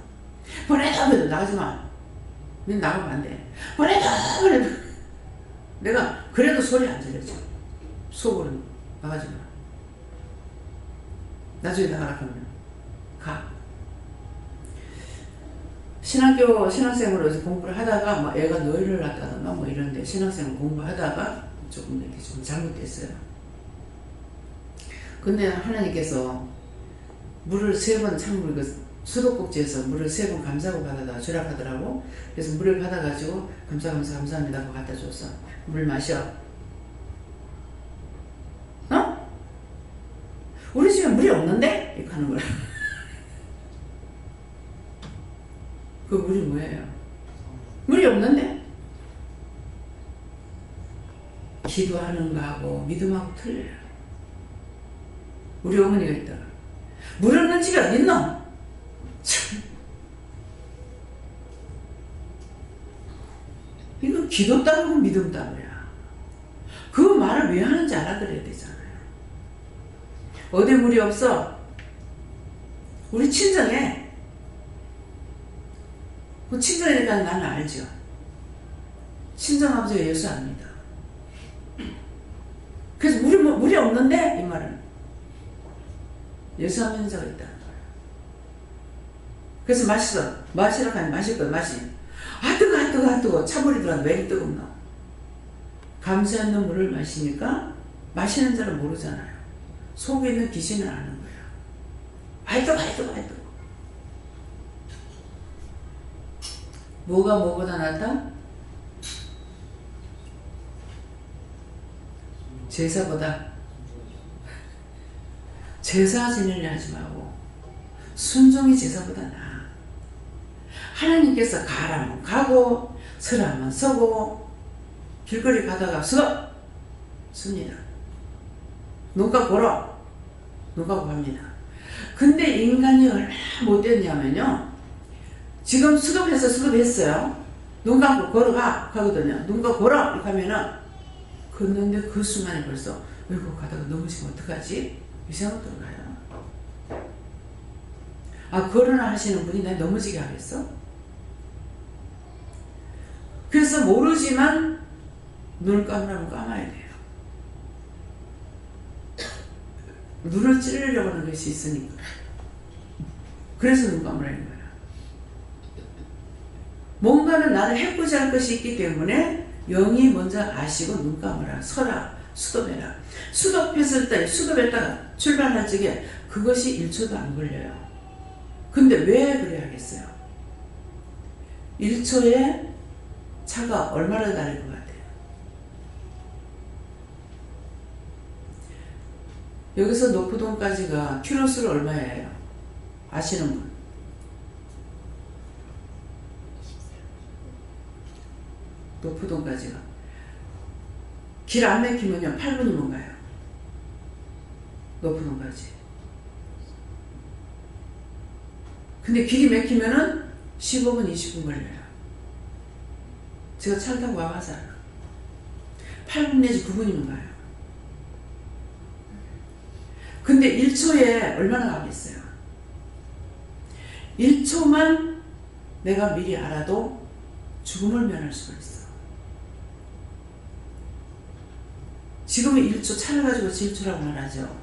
보내도 나가지 마. 니 나가면 안 돼. 보내도 내가 그래도 소리 안 지르죠. 속으로는 나가지 마. 나중에 나가라 그러면 가. 신학생으로 공부를 하다가 뭐 애가 노예를 났다던가 뭐 이런데 신학생 공부하다가 조금 이렇게 좀 잘못됐어요. 근데 하나님께서 물을 3번 창문 수도꼭지에서 물을 3번 감사하고 받아다가 절약하더라고. 그래서 물을 받아가지고 감사합니다 하고 갖다 줬어. 물 마셔. 어? 우리 집에 물이 없는데? 이렇게 하는 거야. 그 물이 뭐예요? 물이 없는데? 기도하는 거하고 믿음하고 틀려요. 우리 어머니가 있다가 물 없는 집이 어딨노? 참. 이거 기도 따르고 믿음 따르야. 그 말을 왜 하는지 알아들어야 되잖아요. 어디 물이 없어? 우리 친정에 그 친정이니까 나는 알죠. 친정아버지가 예수 압니다. 그래서 물이 없는데 이 말은 예수 안 믿는 자가 있다는 거예요. 그래서 마시라고 하면 마실 거야. 아 뜨거 차물이 들어가면 왜 이렇게 뜨겁노? 감지 않는 물을 마시니까 마시는 자는 모르잖아요. 속에 있는 귀신을 아는 거예요. 아이 뜨거 뭐가 뭐보다 낫다? 제사보다. 제사 지내려 하지 말고 순종이 제사보다 나아. 하나님께서 가라면 가고 서라면 서고 길거리 가다가 씁니다. 눈 감고 걸어. 눈 감고 갑니다. 근데 인간이 얼마나 못됐냐면요. 지금 수도했어요. 눈 감고 걸어가 가거든요. 눈 감고 걸어 이렇게 하면은 걷는데 그 순간에 벌써 이거 가다가 넘어지면 어떡하지? 이 생각 들어가요. 아 걸어나 하시는 분이 날 넘어지게 하겠어? 그래서 모르지만 눈을 감으라면 감아야 돼요. 눈을 찌르려고 하는 것이 있으니까. 그래서 눈 감으라는 거야. 뭔가는 나를 해코지 할 것이 있기 때문에 영이 먼저 아시고 눈 감으라, 서라, 수도해라. 수도했을 때, 수도했다가 출발할 적에 그것이 1초도 안 걸려요. 근데 왜 그래야겠어요? 1초에 차가 얼마나 다를 것 같아요? 여기서 노포동까지가 키로수를 얼마예요? 아시는 분? 노포동까지가 길 안 막히면요 8분이면 가요. 노포동까지. 근데 길이 막히면은 15분 20분 걸려요. 제가 차를 타고 와봐서 8분 내지 9분이면 가요. 근데 1초에 얼마나 가겠어요? 1초만 내가 미리 알아도 죽음을 면할 수가 있어. 지금은 1초, 차를 가지고 1초라고 말하죠.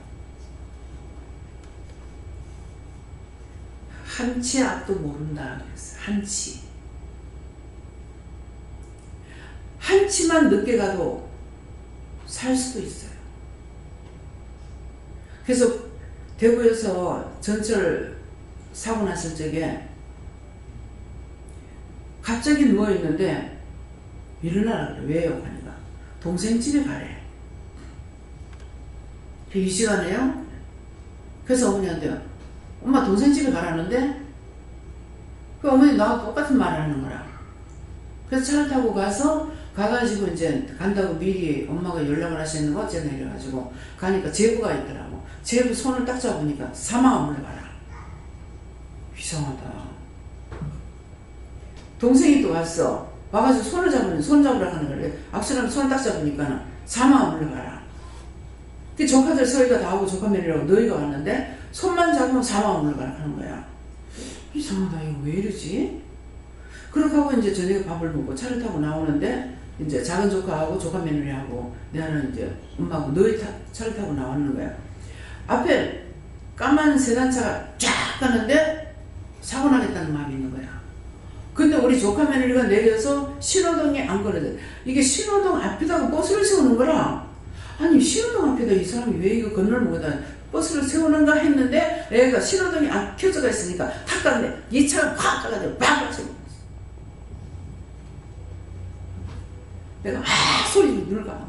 한치 앞도 모른다 그랬어요. 한치. 한치만 늦게 가도 살 수도 있어요. 그래서 대구에서 전철 사고 났을 적에 갑자기 누워있는데 일어나라 그래. 왜요? 하니까 동생 집에 가래. 이 시간에요? 그래서 어머니한테 엄마 동생 집에 가라는데 그 어머니 나하고 똑같은 말을 하는 거라. 그래서 차를 타고 가가지고 이제 간다고 미리 엄마가 연락을 하시는 거 어쩌나 이래가지고 가니까 제부가 있더라고. 제부 손을 딱 잡으니까 사망 물러가라. 이상하다. 동생이 또 왔어. 와가지고 손을 잡으니 손 잡으라 하는 거래. 악수랑 손을 딱 잡으니까 사망 물러가라. 그 조카들 서희가 다 하고 조카 며느리라고 너희가 왔는데 손만 잡으면 사망 물러가라 하는 거야. 이상하다. 이거 왜 이러지? 그렇게 하고 이제 저녁에 밥을 먹고 차를 타고 나오는데 이제 작은 조카하고 조카 며느리하고 내는 이제 엄마하고 너희 차를 타고 나왔는 거야. 앞에 까만 세단차가 쫙 가는데 사고 나겠다는 마음이 있는 거야. 근데 우리 조카 며느리가 내려서 신호등이 안 걸어져. 이게 신호등 앞에다가 버스를 세우는 거라. 아니 신호등 앞에다 이 사람이 왜 이거 건널목에다 버스를 세우는가 했는데 애가 신호등이 안 켜져가 있으니까 탁 가는데 이 차가 확 가가지고 빡 세우고 있어. 내가 막 소리로 눈을 감은 거야.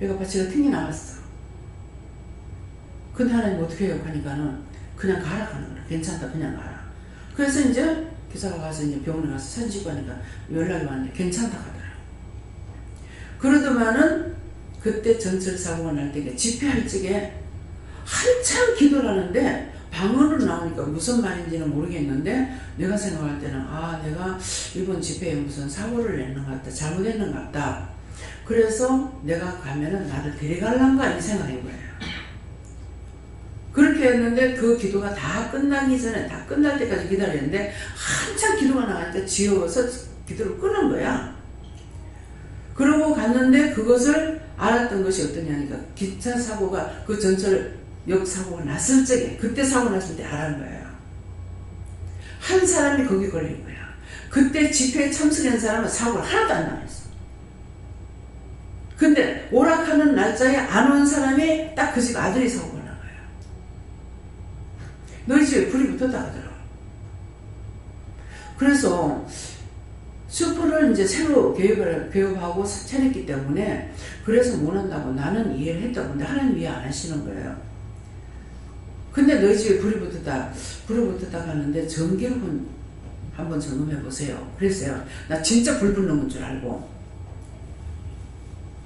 얘가 바치가 튕겨 나갔어. 근데 하나님 어떻게 해요? 하니까는 그냥 가라 하는 거야. 괜찮다 그냥 가라. 그래서 이제 기사가 가서 이제 병원에 가서 사진 찍고 하니까 연락이 왔는데 괜찮다 하더라. 그러더만은 그때 전철 사고가 날 때 집회할 적에 한참 기도를 하는데 방언으로 나오니까 무슨 말인지는 모르겠는데 내가 생각할 때는 내가 이번 집회에 무슨 사고를 냈는 것 같다. 잘못했는 것 같다. 그래서 내가 가면은 나를 데려갈란가 이 생각인 거예요. 그렇게 했는데 그 기도가 다 끝나기 전에 다 끝날 때까지 기다렸는데 한참 기도가 나가니까 지겨워서 기도를 끊은 거야. 그러고 갔는데 그것을 알았던 것이 어떠냐니까 기차 사고가 그 전철역 사고가 났을 적에 그때 사고 났을 때 알았는 거예요. 한 사람이 거기 걸린 거야. 그때 집회에 참석한 사람은 사고를 하나도 안 나왔어. 근데 오락하는 날짜에 안 온 사람이 딱 그 집 아들이 사고가 난 거야. 너희 집에 불이 붙었다 하더라고. 그래서 슈퍼를 이제 새로 개업하고 차렸기 때문에 그래서 못 한다고 나는 이해를 했다고. 근데 하나님 이해 안 하시는 거예요. 근데 너희 집에 불이 붙었다 하는데 전기요금 한번 점검해 보세요. 그랬어요. 나 진짜 불 붙는 건 줄 알고.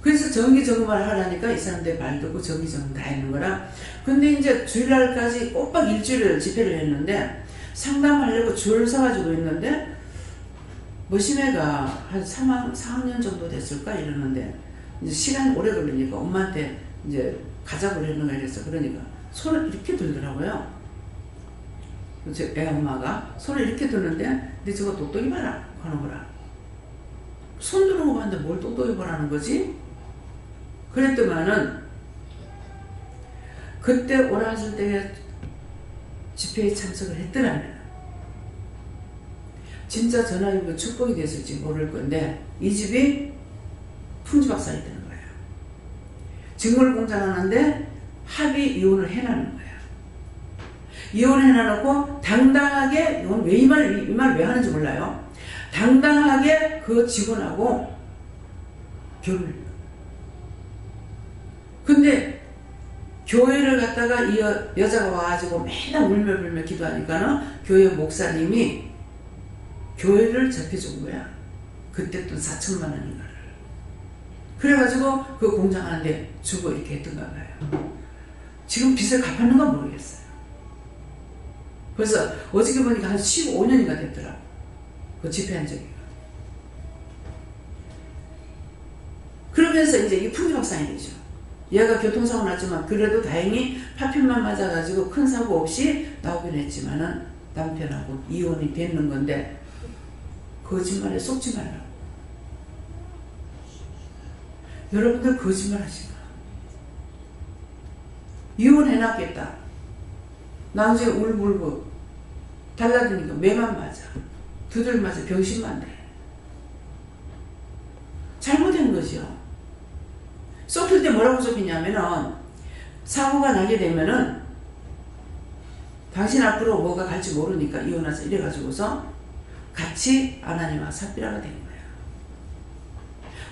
그래서 전기 점검을 하라니까 이 사람들 말 듣고 전기 점검 다 했는 거라. 근데 이제 주일날까지 꼬박 일주일을 집회를 했는데 상담하려고 줄 서가지고 있는데 머시매가 한 4학년 정도 됐을까 이러는데 이제 시간이 오래 걸리니까 엄마한테 이제 가자고 그랬는가 이랬어. 그러니까 손을 이렇게 들더라고요. 애 엄마가 손을 이렇게 드는데 근데 저거 똑똑히 봐라 하는 거라. 손 드는 거 봤는데 뭘 똑똑히 보라는 거지? 그랬더만은 그때 오라질 때 집회에 참석을 했더라면 진짜 저는 축복이 됐을지 모를 건데 이 집이 풍지박산이 되는 거예요. 직물 공장 하는데 합의 이혼을 해놨는 거예요. 이혼해놔놓고 당당하게, 이건 왜 이 말을 왜 하는지 몰라요. 당당하게 그 직원하고 결혼을 해요. 근데 교회를 갔다가 이 여자가 와가지고 맨날 울며불며 기도하니까는 교회 목사님이 교회를 접해준 거야. 그때 또 4천만 원인가를. 그래가지고 그 공장 하는데 주고 이렇게 했던가 봐요. 지금 빚을 갚았는가 모르겠어요. 그래서 어저께 보니까 한 15년인가 됐더라고. 그 집회한 적이. 그러면서 이제 이게 풍지박산이 되죠. 얘가 교통사고 났지만 그래도 다행히 파편만 맞아가지고 큰 사고 없이 나오긴 했지만은 남편하고 이혼이 됐는 건데 거짓말에 속지 말라고. 여러분들 거짓말 하지 마. 이혼해놨겠다. 나중에 울고 달라드니까 매만 맞아. 두들 맞아. 병신만 돼. 잘못된 거죠. 쏟을 때 뭐라고 쏟기냐면은 사고가 나게 되면은 당신 앞으로 뭐가 갈지 모르니까 이혼하자 이래가지고서 같이 아나니와 삽비라가 된 거예요.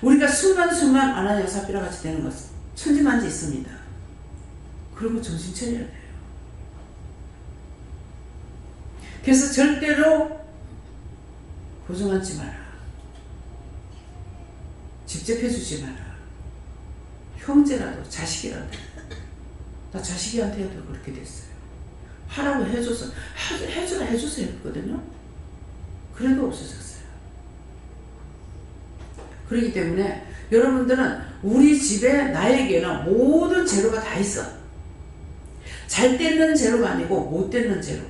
우리가 순간순간 아나니와 삽비라 같이 되는 것은 천지만지 있습니다. 그러고 정신 차려야 돼요. 그래서 절대로 보증 앉지 마라. 집접해주지 마라. 형제라도 자식이라도. 나 자식이한테도 그렇게 됐어요. 하라고 해줘서 해주라 했거든요. 그래도 없어졌어요. 그렇기 때문에 여러분들은 우리 집에 나에게는 모든 재료가 다 있어. 잘 되는 재료가 아니고 못 되는 재료.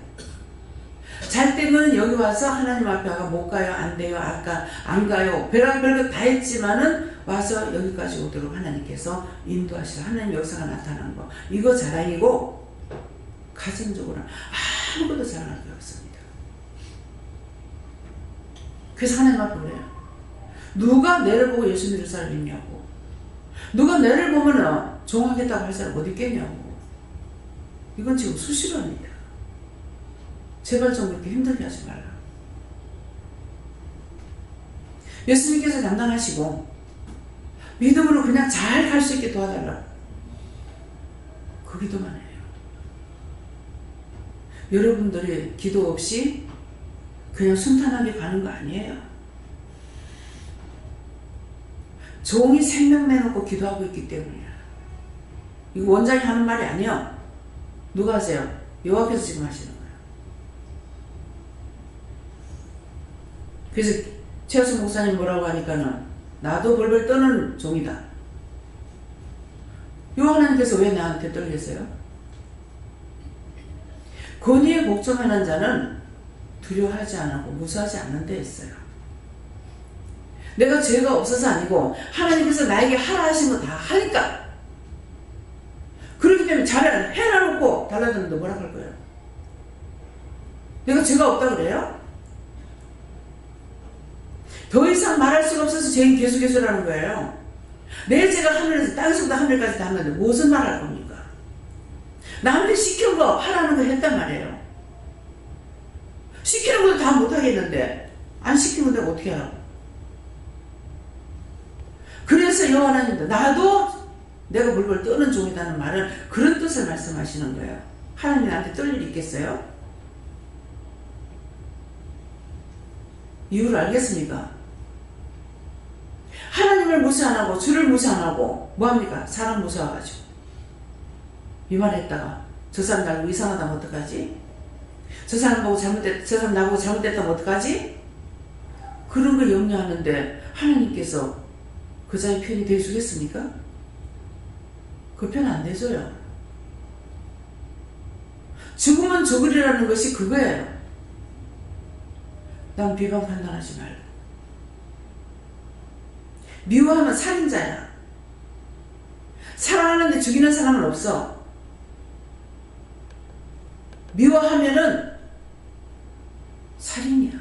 잘 되면 여기 와서 하나님 앞에 못 가요, 안 돼요, 아까 안 가요. 별거 다 했지만은 와서 여기까지 오도록 하나님께서 인도하시라. 하나님 역사가 나타난 거. 이거 자랑이고 가정적으로는 아무것도 자랑할 게 없습니다. 그래서 하나님 앞에 그래요. 누가 내를 보고 예수 믿을 사람 있냐고. 누가 내를 보면은 종하겠다고 할 사람 어디 있겠냐고. 이건 지금 수시로입니다. 제발 좀 그렇게 힘들게 하지 말라. 예수님께서 담당하시고 믿음으로 그냥 잘 갈 수 있게 도와달라고. 그 기도만 해요. 여러분들의 기도 없이 그냥 순탄하게 가는 거 아니에요. 종이 생명 내놓고 기도하고 있기 때문이야. 이거 원장이 하는 말이 아니야. 누가 하세요? 여호와께서 지금 하시는 거예요. 그래서 최하수 목사님 뭐라고 하니까는 나도 벌벌 떠는 종이다. 하나님께서 왜 나한테 떨겠어요? 권위에 복종하는 자는 두려워하지 않고 무서워하지 않는 데 있어요. 내가 죄가 없어서 아니고 하나님께서 나에게 하라 하신 거 다 하니까. 그렇기 때문에 잘해 해놔놓고 달라드는데 뭐라 할 거예요? 내가 죄가 없다 그래요? 더 이상 말할 수가 없어서 죄인 계속해서라는 거예요. 내 죄가 하늘에서 땅에서부터 하늘까지 다 하는데 무슨 말 할 겁니까? 남한테 시킨 거 하라는 거 했단 말이에요. 시키는 것도 다 못하겠는데 안 시키면 내가 어떻게 하라고. 그래서 여호와 하나님도 나도 내가 벌벌 떠는 종이라는 말은 그런 뜻을 말씀하시는 거예요. 하나님이 나한테 떨 일이 있겠어요? 이유를 알겠습니까? 하나님을 무시 안 하고 주를 무시 안 하고 뭐합니까? 사람 무서워가지고 이 말 했다가 저 사람 나보고 이상하다면 어떡하지? 저 사람 보고 저 사람 나보고 잘못됐다면 어떡하지? 그런 걸 염려하는데 하나님께서 그 자의 편이 되어주겠습니까? 그 편 안 되줘요. 죽으면 죽으리라는 것이 그거예요. 남 비방 판단하지 말고. 미워하면 살인자야. 사랑하는데 죽이는 사람은 없어. 미워하면은 살인이야.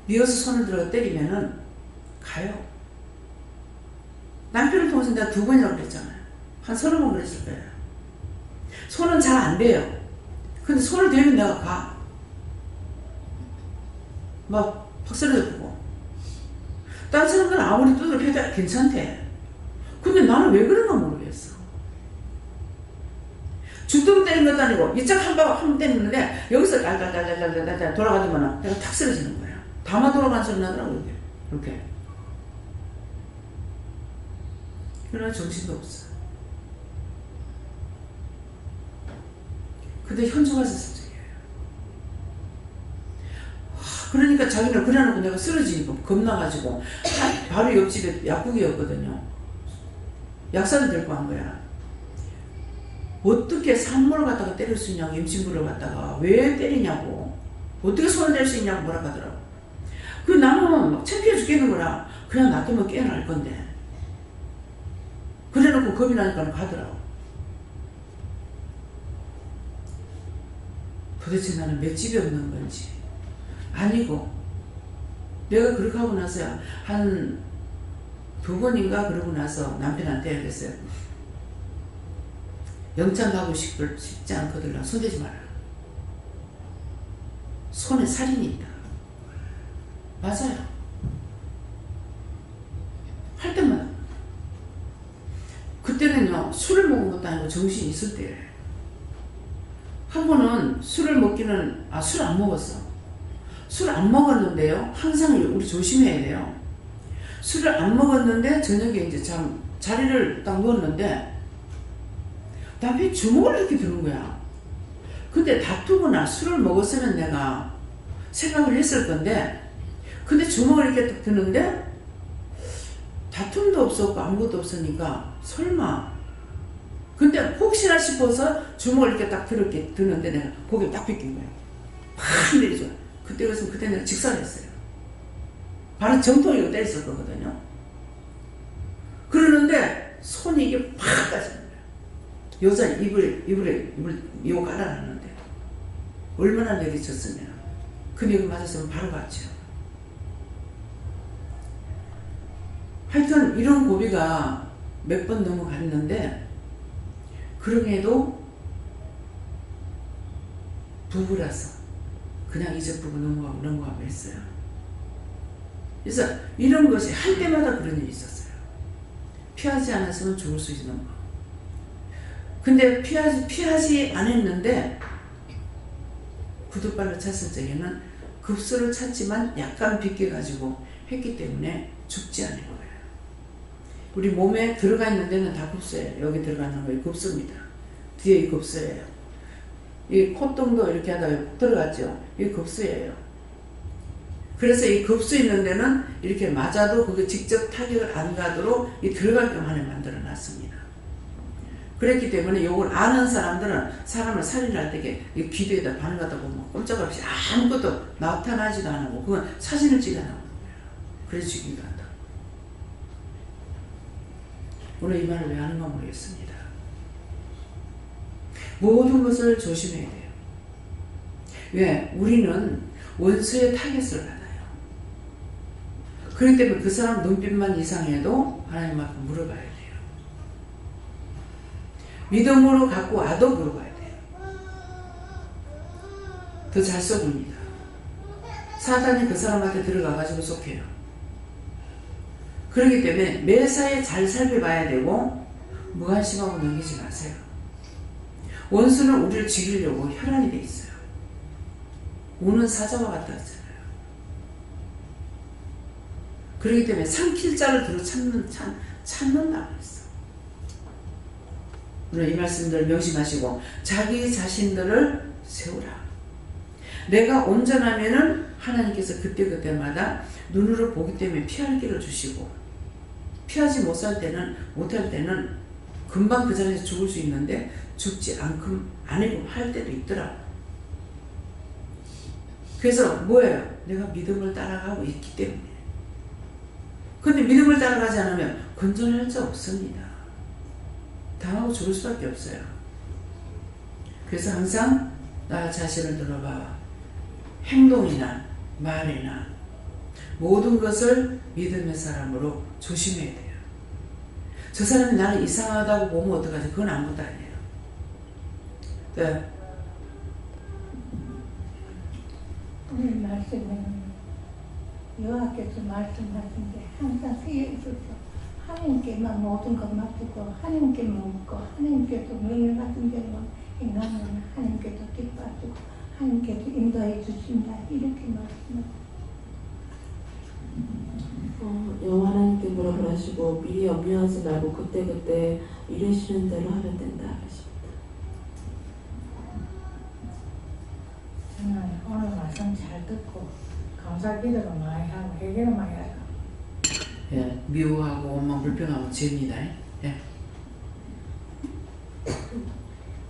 미워서 손을 들어 때리면은 가요. 남편을 통해서 내가 2번이라고 그랬잖아요. 한 30번 그랬을 거예요. 손은 잘 안 돼요. 근데 손을 대면 내가 가. 막 박살을 보고. 다른 사람들은 아무리 두드려 해도 괜찮대. 근데 나는 왜 그런가 모르겠어. 죽도록 때린 것도 아니고 이쪽 한 번 때리는데 여기서 달달달달달달 돌아가지면 내가 탁 쓰러지는 거야. 다마 돌아가는 소리 나더라고. 이렇게. 그러나 정신도 없어. 근데 현주가 사실이에요. 그러니까 자기는 그래놓고 내가 쓰러지니까 겁나가지고 바로 옆집에 약국이었거든요. 약사를 데리고 간 거야. 어떻게 산모를 갖다가 때릴 수 있냐고, 임신부를 갖다가 왜 때리냐고, 어떻게 손을 댈 수 있냐고 뭐라고 하더라고. 그 나는 막 창피해 죽겠는 거라. 그냥 놔두면 깨어날 건데. 그래놓고 겁이 나니까 가더라고. 도대체 나는 맷집이 없는 건지 아니고, 내가 그렇게 하고 나서야 한 2번인가 그러고 나서 남편한테 그랬어요. 영창 가고 싶지 않거든. 나 손대지 마라. 손에 살인이 있다. 맞아요. 할 때마다. 그때는요, 술을 먹은 것도 아니고 정신이 있을 때예요. 한 번은 술을 먹기는, 술 안 먹었어. 술 안 먹었는데요, 항상 우리 조심해야 돼요. 술을 안 먹었는데 저녁에 이제 자리를 딱 누웠는데 남편이 주먹을 이렇게 드는 거야. 근데 다투거나 술을 먹었으면 내가 생각을 했을 건데, 근데 주먹을 이렇게 딱 드는데 다툼도 없었고 아무것도 없으니까 설마, 근데 혹시나 싶어서 주먹을 이렇게 딱 드는데 내가 고개를 딱 빗긴 거야. 팍 내리죠. 그때 내가 직살했어요. 바로 정통이고 때렸을 거거든요. 그러는데 손이 이게 팍 까지는 거야. 여자 이불에 이거 깔아놨는데 얼마나 내리쳤으면 그 맥을 맞았으면 바로 갔죠. 하여튼 이런 고비가 몇 번 넘어갔는데, 그럼에도 부부라서 그냥 이제 부부 넘어가고 했어요. 그래서 이런 것이 할 때마다 그런 일이 있었어요. 피하지 않았으면 죽을 수 있는 거. 근데 피하지 않았는데 구두발로 찼을 적에는 급수를 찼지만 약간 비껴가지고 했기 때문에 죽지 않은 거예요. 우리 몸에 들어가 있는 데는 다 급수예요. 여기 들어가는 거에 급수입니다. 뒤에 이 급수예요. 이 콧등도 이렇게 하다가 들어갔죠. 이 급수예요. 그래서 이 급수 있는 데는 이렇게 맞아도 그게 직접 타격을 안 가도록 이 들어가게끔 하나 만들어 놨습니다. 그랬기 때문에 이걸 아는 사람들은 사람을 살인할 때 귀도에다 바늘 갖다 보면 꼼짝없이 아무것도 나타나지도 않고 그건 사진을 찍어 나오는 거예요. 그래서 죽이기도 한다. 오늘 이 말을 왜 하는가 모르겠습니다. 모든 것을 조심해야 돼요. 왜? 우리는 원수의 타겟을 받아요. 그렇기 때문에 그 사람 눈빛만 이상해도 하나님 앞에 물어봐야 돼요. 믿음으로 갖고 와도 물어봐야 돼요. 더 잘 쏘봅니다. 사단이 그 사람한테 들어가가지고 속해요. 그렇기 때문에 매사에 잘 살펴봐야 되고 무관심하고 넘기지 마세요. 원수는 우리를 죽이려고 혈안이 돼 있어요. 우는 사자와 같다 했잖아요. 그렇기 때문에 삼킬 자를 들어 찾는다고 했어. 오늘 이 말씀들을 명심하시고 자기 자신들을 세우라. 내가 온전하면은 하나님께서 그때그때마다 눈으로 보기 때문에 피할 길을 주시고, 피하지 못할 때는 금방 그 자리에서 죽을 수 있는데 죽지 않고 할 때도 있더라고. 그래서 뭐예요? 내가 믿음을 따라가고 있기 때문에. 근데 믿음을 따라가지 않으면 건전할 자 없습니다. 당하고 죽을 수밖에 없어요. 그래서 항상 나 자신을 들어봐. 행동이나 말이나 모든 것을 믿음의 사람으로 조심해야 돼요. 저 사람이 나를 이상하다고 보면 어떡하지? 그건 아무것도 아니에요. 네. 오늘 말씀은 여호와께서 말씀하신 게 항상 세에 있어서 하나님께만 모든 것 맡기고 하나님께만 묻고 하나님께서 명령 같은 경우 행하면 하나님께서 기뻐하시고 하나님께서 인도해 주신다 이렇게 말씀하셨어요. 여호와 하나님께 뭐라고 하시고 미리 염려하지 말고 그때그때 이루시는 대로 하면 된다 하십니다. 저는 오늘 말씀 잘 듣고 감사 기도를 많이 하고 회개를 많이 하고 예, 미워하고 원망 불평하면 죄입니다. 예.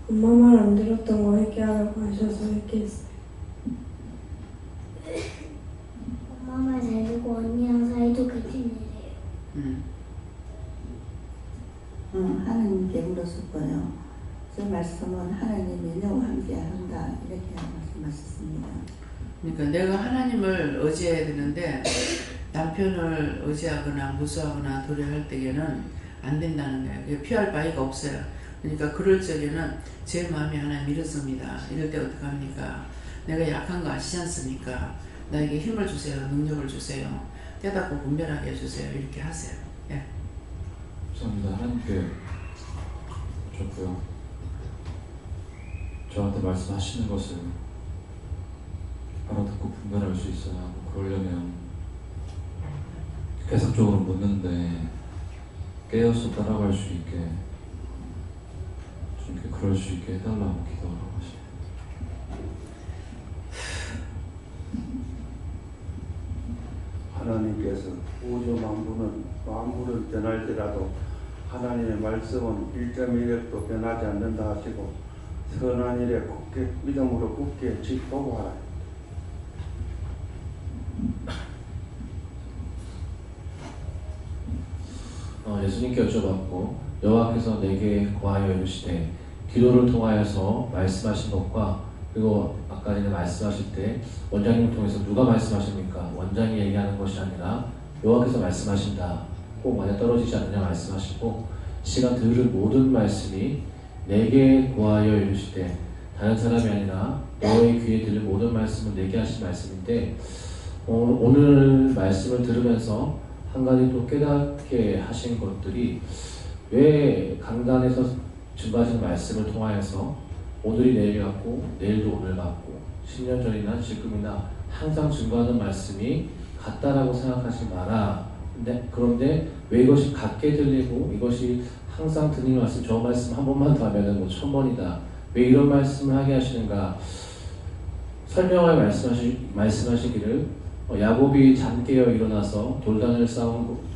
엄마 말 안 들었던 거 회개하라고 하셔서 회개했어요. 엄마가 잘 듣고 언니랑 사이좋게 지내래요. 하나님께 물었었고요. 저 말씀은 하나님이 너와 함께 한다 이렇게 말씀하셨습니다. 그러니까 내가 하나님을 의지해야 되는데 남편을 의지하거나 무수하거나 도래할 때에는 안 된다는 거예요. 그게 피할 바위가 없어요. 그러니까 그럴 적에는 제 마음이 하나님 이렇습니다. 이럴 때 어떡합니까? 내가 약한 거 아시지 않습니까? 나에게 힘을 주세요. 능력을 주세요. 깨닫고 분별하게 해주세요. 이렇게 하세요. 예. 감사합니다. 하나님께 줬고요. 저한테 말씀하시는 것을 알아듣고 분별할 수 있어야 하고, 그러려면 계속적으로 묻는데 깨어서 따라갈 수 있게, 주님께 그럴 수 있게 해달라고 기도하라고 하시네요. 하나님께서 우주 만물은 변할지라도 하나님의 말씀은 1.1획도 변하지 않는다 하시고, 선한 일에 굳게 믿음으로 굳게 짚보고 하라. 예수님께 여쭤봤고, 여호와께서 내게 구하여 이르시되 기도를 통하여서 말씀하신 것과, 그리고 아까 전에 말씀하실 때 원장님을 통해서 누가 말씀하십니까? 원장이 얘기하는 것이 아니라 여호와께서 말씀하신다. 꼭 맞아 떨어지지 않느냐 말씀하시고, 시간 들은 모든 말씀이 내게 구하여 이르시되, 다른 사람이 아니라 너의 귀에 들을 모든 말씀은 내게 하신 말씀인데, 오늘 말씀을 들으면서 한 가지 또 깨닫게 하신 것들이, 왜 강단에서 증거하신 말씀을 통하여서 오늘이 내일 같고 내일도 오늘 같고 10년 전이나 지금이나 항상 증거하는 말씀이 같다라고 생각하지 마라. 그런데 왜 이것이 같게 들리고 이것이 항상 듣는 말씀, 저 말씀 한 번만 더 하면은 뭐 1000번이다. 왜 이런 말씀을 하게 하시는가? 설명하여 말씀하시기를, 야곱이 잠 깨어 일어나서 돌단을 쌓은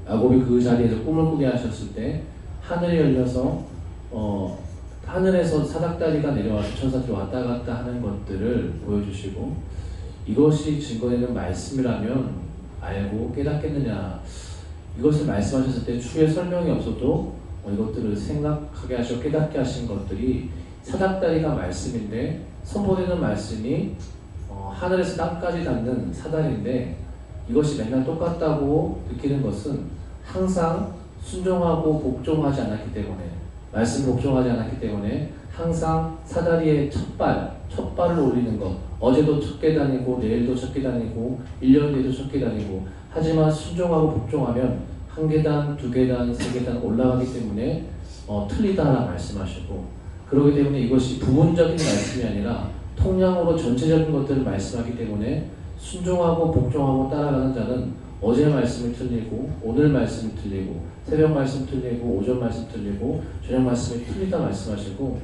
야곱이 그 자리에서 꿈을 꾸게 하셨을 때 하늘이 열려서 하늘에서 사닥다리가 내려와서 천사들이 왔다 갔다 하는 것들을 보여주시고, 이것이 증거되는 말씀이라면 알고 깨닫겠느냐. 이것을 말씀하셨을 때 추후에 설명이 없어도 이것들을 생각하게 하시고 깨닫게 하신 것들이 사닥다리가 말씀인데, 선포되는 말씀이 하늘에서 땅까지 닿는 사다리인데, 이것이 맨날 똑같다고 느끼는 것은 항상 순종하고 복종하지 않았기 때문에, 말씀 복종하지 않았기 때문에 항상 사다리의 첫 발을 올리는 것, 어제도 첫 계단이고 내일도 첫 계단이고 1년 뒤에도 첫 계단이고, 하지만 순종하고 복종하면 한 계단, 두 계단, 세 계단 올라가기 때문에 틀리다라 말씀하시고, 그렇기 때문에 이것이 부분적인 말씀이 아니라 통량으로 전체적인 것들을 말씀하기 때문에 순종하고 복종하고 따라가는 자는 어제 말씀이 틀리고 오늘 말씀이 틀리고 새벽 말씀 틀리고 오전 말씀 틀리고 저녁 말씀이 틀리다 말씀하시고,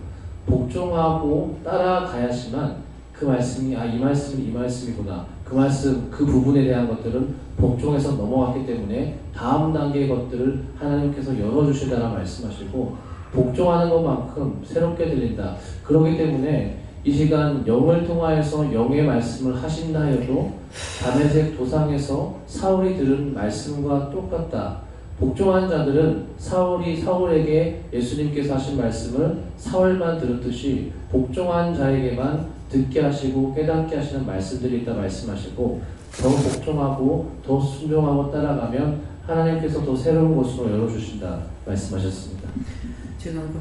복종하고 따라가야지만 그 말씀이 이 말씀은 이 말씀이구나, 그 말씀 그 부분에 대한 것들은 복종해서 넘어갔기 때문에 다음 단계의 것들을 하나님께서 열어주신다라 말씀하시고, 복종하는 것만큼 새롭게 들린다. 그렇기 때문에 이 시간 영을 통하여서 영의 말씀을 하신다 해도 다메섹 도상에서 사울이 들은 말씀과 똑같다. 복종한 자들은 사울이 사울에게 예수님께서 하신 말씀을 사울만 들었듯이 복종한 자에게만 듣게 하시고 깨닫게 하시는 말씀들이 있다 말씀하시고, 더 복종하고 더 순종하고 따라가면 하나님께서 더 새로운 곳으로 열어주신다 말씀하셨습니다. 지금 그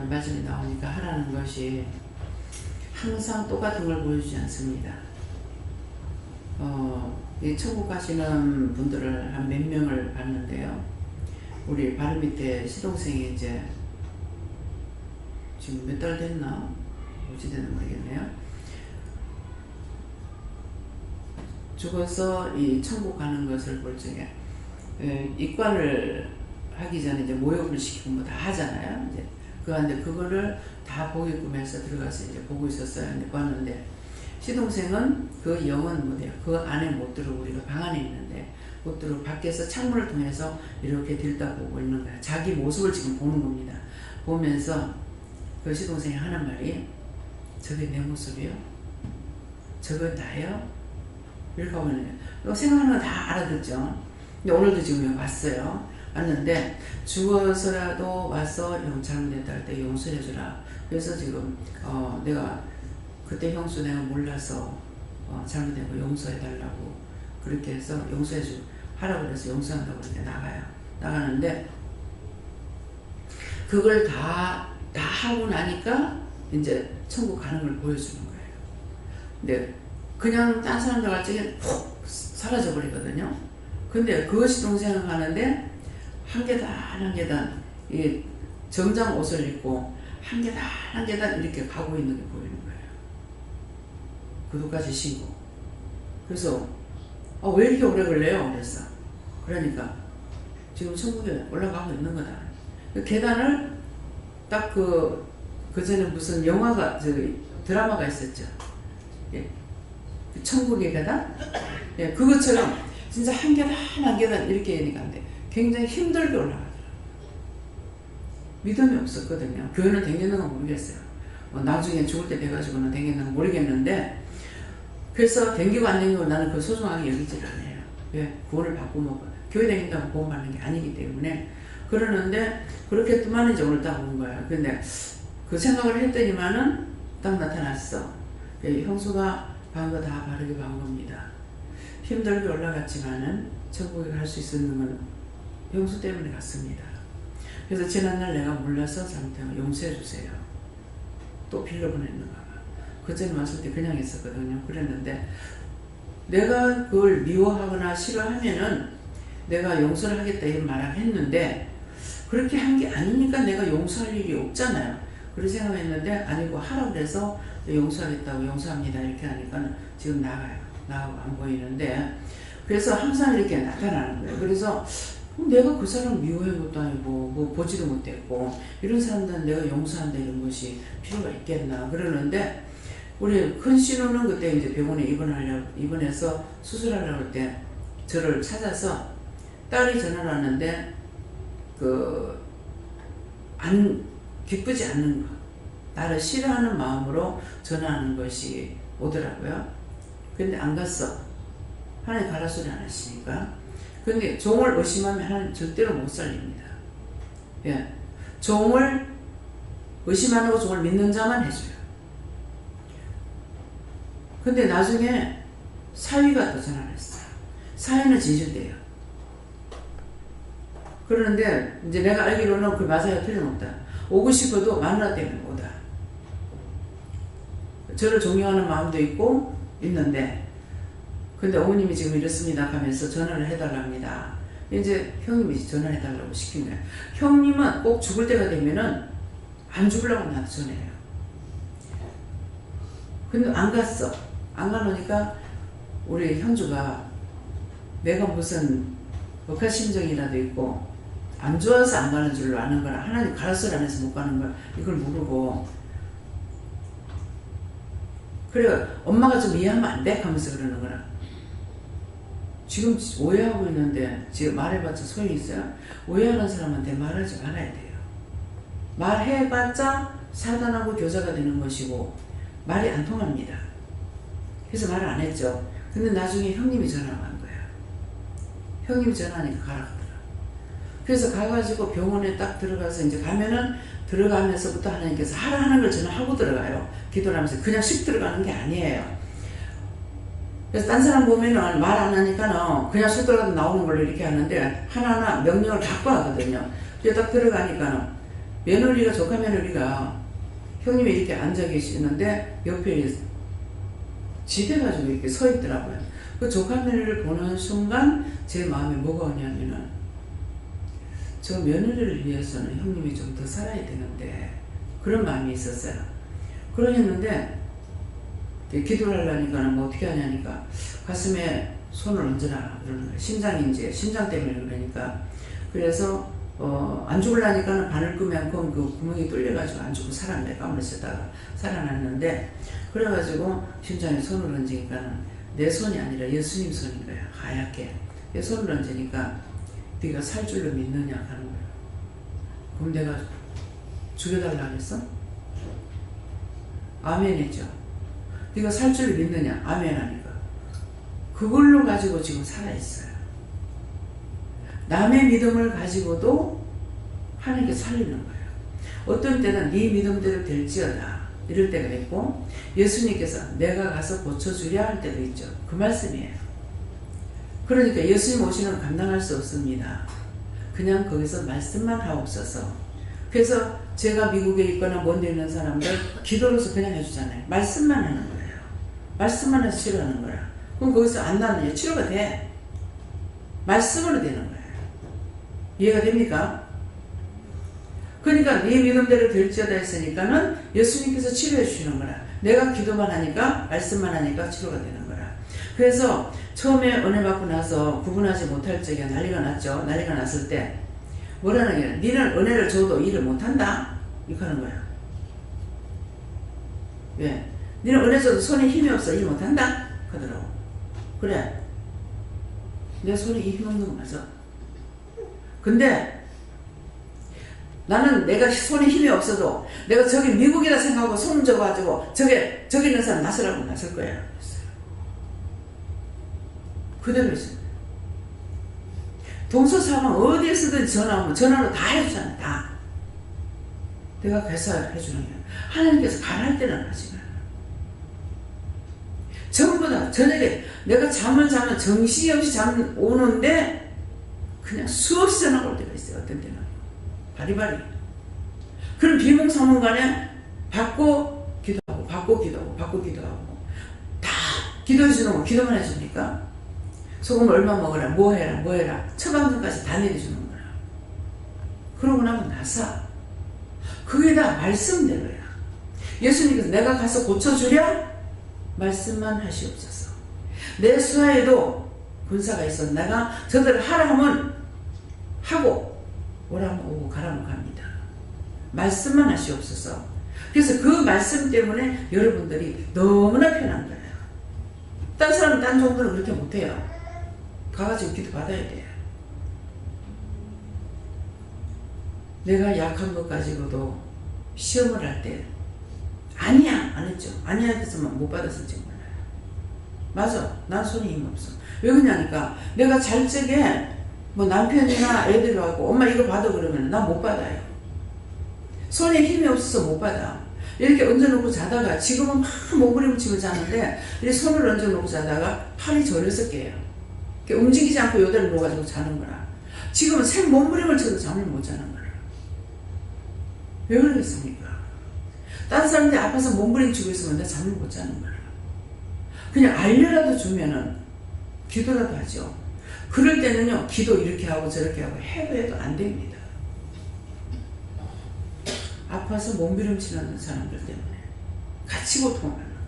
말씀이 나오니까 하라는 것이 항상 똑같은 걸 보여주지 않습니다. 이 천국 가시는 분들을 한 몇 명을 봤는데요. 우리 발 밑에 시동생이 이제 지금 몇 달 됐나? 어찌 됐나 모르겠네요. 죽어서 이 천국 가는 것을 볼 적에 입관을 하기 전에 이제 모욕을 시키고 뭐 다 하잖아요. 이제 그런데 그거를 다 보게끔해서 들어가서 이제 보고 있었어요. 근데 봤는데 시동생은 그 영은 뭐래요? 그 안에 못 들어오고 우리가 방 안에 있는데 못 들어오고 밖에서 창문을 통해서 이렇게 들여다보고 있는 거야. 자기 모습을 지금 보는 겁니다. 보면서 그 시동생이 하는 말이 저게 내 모습이요? 저거 나요? 이렇게 하고 있는 거예요. 생각하는 건 다 알아듣죠. 근데 오늘도 지금 왔어요. 왔는데 죽어서라도 와서 잘못했다 할 때 용서해주라. 그래서 지금 내가 그때 형수 내가 몰라서 잘못된 거 용서해달라고 그렇게 해서 하라고 그래서 용서한다고 그렇게 나가요. 나가는데 그걸 다 하고 나니까 이제 천국 가는 걸 보여주는 거예요. 근데 그냥 딴 사람들 갈 적에 푹 사라져 버리거든요. 근데 그것이 동생을 가는데 한 계단 한 계단 이 정장 옷을 입고 한 계단 한 계단 이렇게 가고 있는 게 보이는 거예요. 구두까지 신고. 그래서 왜 이렇게 오래 걸려요? 그랬어. 그러니까 지금 천국에 올라가고 있는 거다. 그 계단을 딱 그 전에 무슨 영화가 드라마가 있었죠. 예. 천국의 계단? 예, 그것처럼 진짜 한 계단 한 계단 이렇게 하니까 안 돼. 굉장히 힘들게 올라가더라고요. 믿음이 없었거든요. 교회는 댕기는 건 모르겠어요. 나중에 죽을 때 돼가지고는 댕기는 건 모르겠는데, 그래서 댕기고 안 댕기고 나는 그 소중하게 여기질 않아요. 왜? 구원을 받고 뭐 교회 댕긴다고 구원 받는 게 아니기 때문에. 그러는데 그렇게 또만 이제 오늘 딱 온 거예요. 근데 그 생각을 했더니만은 딱 나타났어. 형수가 반 거 다 바르게 반 겁니다. 힘들게 올라갔지만은 천국에 갈 수 있었는 건 형수 때문에 갔습니다. 그래서 지난날 내가 몰라서 잘못하면 용서해 주세요. 또 빌려보냈는가 봐. 그전에 왔을 때 그냥 했었거든요. 그랬는데 내가 그걸 미워하거나 싫어하면은 내가 용서를 하겠다 이런 말을 했는데 그렇게 한 게 아니니까 내가 용서할 일이 없잖아요. 그런 생각했는데 아니고 하라고 해서 용서하겠다고 용서합니다 이렇게 하니까 지금 나가고 안 보이는데, 그래서 항상 이렇게 나타나는 거예요. 그래서 내가 그 사람 미워한 것도 아니고 뭐 보지도 못했고 이런 사람들은 내가 용서한다 이런 것이 필요가 있겠나 그러는데, 우리 큰 신우는 그때 이제 병원에 입원해서 수술하려고 할 때 저를 찾아서 딸이 전화를 왔는데 기쁘지 않는 거, 나를 싫어하는 마음으로 전화하는 것이 오더라고요. 근데 안 갔어. 하나님 가라 소리 안 하시니까. 근데 종을 의심하면 하나님 절대로 못 살립니다. 예. 종을 의심하고 종을 믿는 자만 해줘요. 근데 나중에 사위가 또 전화를 했어요. 사위는 진실돼요. 그러는데 이제 내가 알기로는 그 맞아요. 틀림없다. 오고 싶어도 마누라 때문에 못 와. 저를 존경하는 마음도 있고 있는데, 근데 어머님이 지금 이렇습니다 하면서 전화를 해달랍니다. 이제 형님이 전화를 해달라고 시킨 거예요. 형님은 꼭 죽을 때가 되면은 안 죽으려고 나한테 전화해요. 근데 안 갔어. 안 가놓으니까 우리 형주가 내가 무슨 억하심정이라도 있고 안 좋아서 안 가는 줄로 아는 거라, 하나님 가라소리 안 해서 못 가는 걸 이걸 모르고, 그래 엄마가 좀 이해하면 안 돼? 하면서 그러는 거라. 지금 오해하고 있는데 지금 말해봤자 소용이 있어요? 오해하는 사람한테 말하지 말아야 돼요. 말해봤자 사단하고 교자가 되는 것이고 말이 안 통합니다. 그래서 말을 안 했죠. 근데 나중에 형님이 전화가 온 거예요. 형님 전화하니까 가라 하더라. 그래서 가가지고 병원에 딱 들어가서 이제 가면은 들어가면서부터 하나님께서 하라 하는 걸 저는 하고 들어가요. 기도를 하면서 그냥 씩 들어가는 게 아니에요. 그래서 딴 사람 보면은 말 안 하니까는 그냥 쑥 들어가도 나오는 걸로 이렇게 하는데 하나하나 명령을 갖고 하거든요. 그래서 딱 들어가니까는 며느리가, 조카 며느리가 형님이 이렇게 앉아 계시는데 옆에 지대가지고 이렇게 서 있더라고요. 그 조카 며느리를 보는 순간 제 마음에 뭐가 오냐면은 저 며느리를 위해서는 형님이 좀 더 살아야 되는데 그런 마음이 있었어요. 그러셨는데 기도를 하려니까는 뭐 어떻게 하냐니까 가슴에 손을 얹어라 그러는 거예요. 심장 때문에 그러니까. 그래서 안 죽으려니까는 바늘 끄면큼 그 구멍이 뚫려가지고 안 죽고 살았네. 깜을 쓰다가 살아났는데 그래가지고 심장에 손을 얹으니까는 내 손이 아니라 예수님 손인 거야. 하얗게. 내 손을 얹으니까 네가 살 줄로 믿느냐 하는 거야. 그럼 내가 죽여달라 그랬어? 아멘 했죠. 네가 살 줄로 믿느냐? 아멘 하니까. 그걸로 가지고 지금 살아있어요. 남의 믿음을 가지고도 하나님께 살리는 거예요. 어떤 때는 네 믿음대로 될지어다 이럴 때가 있고 예수님께서 내가 가서 고쳐주랴 할 때도 있죠. 그 말씀이에요. 그러니까 예수님 오시는 건 감당할 수 없습니다. 그냥 거기서 말씀만 하옵소서. 그래서 제가 미국에 있거나 먼데 있는 사람들 기도로서 그냥 해주잖아요. 말씀만 하는 거예요. 말씀만 해서 치료하는 거야. 그럼 거기서 안 나느냐? 치료가 돼. 말씀으로 되는 거예요. 이해가 됩니까? 그러니까 네 믿음대로 될지어다 했으니까는 예수님께서 치료해 주시는 거라. 내가 기도만 하니까 말씀만 하니까 치료가 되는 거라. 그래서 처음에 은혜 받고 나서 구분하지 못할 적에 난리가 났죠. 난리가 났을 때 뭐라는 게 니는 은혜를 줘도 일을 못한다 이렇게 하는 거야. 왜? 니는 은혜 줘도 손에 힘이 없어 일 못한다 하더라고. 그래 내 손에 힘 없는 거 맞아. 근데 나는 내가 손에 힘이 없어도 내가 저기 미국이라 생각하고 손 접어가지고 저기 있는 사람 나서라고 나설 거야. 그대로 있어요. 동서사방 어디에서든 전화 오면 전화로 다 해주잖아. 다. 내가 가서 해주는 거야. 하나님께서 가라할 때는 하지 마. 전부 다 저녁에 내가 잠을 자면 정신없이 잠 오는데 그냥 수없이 전화가 올 때가 있어요. 어떤 때는 바리바리. 그럼 비몽사몽간에 받고 기도하고 받고 기도하고 받고 기도하고 다 기도해 주는 거 기도만 해줍니까? 소금 얼마 먹어라 뭐 해라 처방전까지 다 내려주는 거야. 그러고 나면 나서 그게 다 말씀대로야. 예수님께서 내가 가서 고쳐주랴 말씀만 하시옵소서. 내 수하에도 군사가 있어. 내가 저들을 하라 하면 하고 오라면 오고 가라면 갑니다. 말씀만 하시옵소서. 그래서 그 말씀 때문에 여러분들이 너무나 편한 거예요. 딴 사람은 딴 정도는 그렇게 못해요. 가가지고 기도 받아야 돼요. 내가 약한 것 가지고도 시험을 할 때 아니야 안 했죠. 아니야 해서만 못 받았을지 몰라요. 맞아. 난 손에 힘 없어. 왜 그러냐니까 내가 잘 적에 뭐 남편이나 애들하고 엄마 이거 받아 그러면 난 못 받아요. 손에 힘이 없어서 못 받아. 이렇게 얹어놓고 자다가 지금은 막 몸부림치고 자는데 이렇게 손을 얹어놓고 자다가 팔이 저려서 깨요. 움직이지 않고 요대를 놓아가지고 자는 거라. 지금은 생 몸부림을 쳐도 잠을 못 자는 거라. 왜 그러겠습니까? 다른 사람들이 아파서 몸부림치고 있으면 나 잠을 못 자는 거라. 그냥 알려라도 주면은 기도라도 하죠. 그럴 때는요 기도 이렇게 하고 저렇게 하고 해도 안 됩니다. 아파서 몸부림치는 사람들 때문에 같이 고통하는 거예요.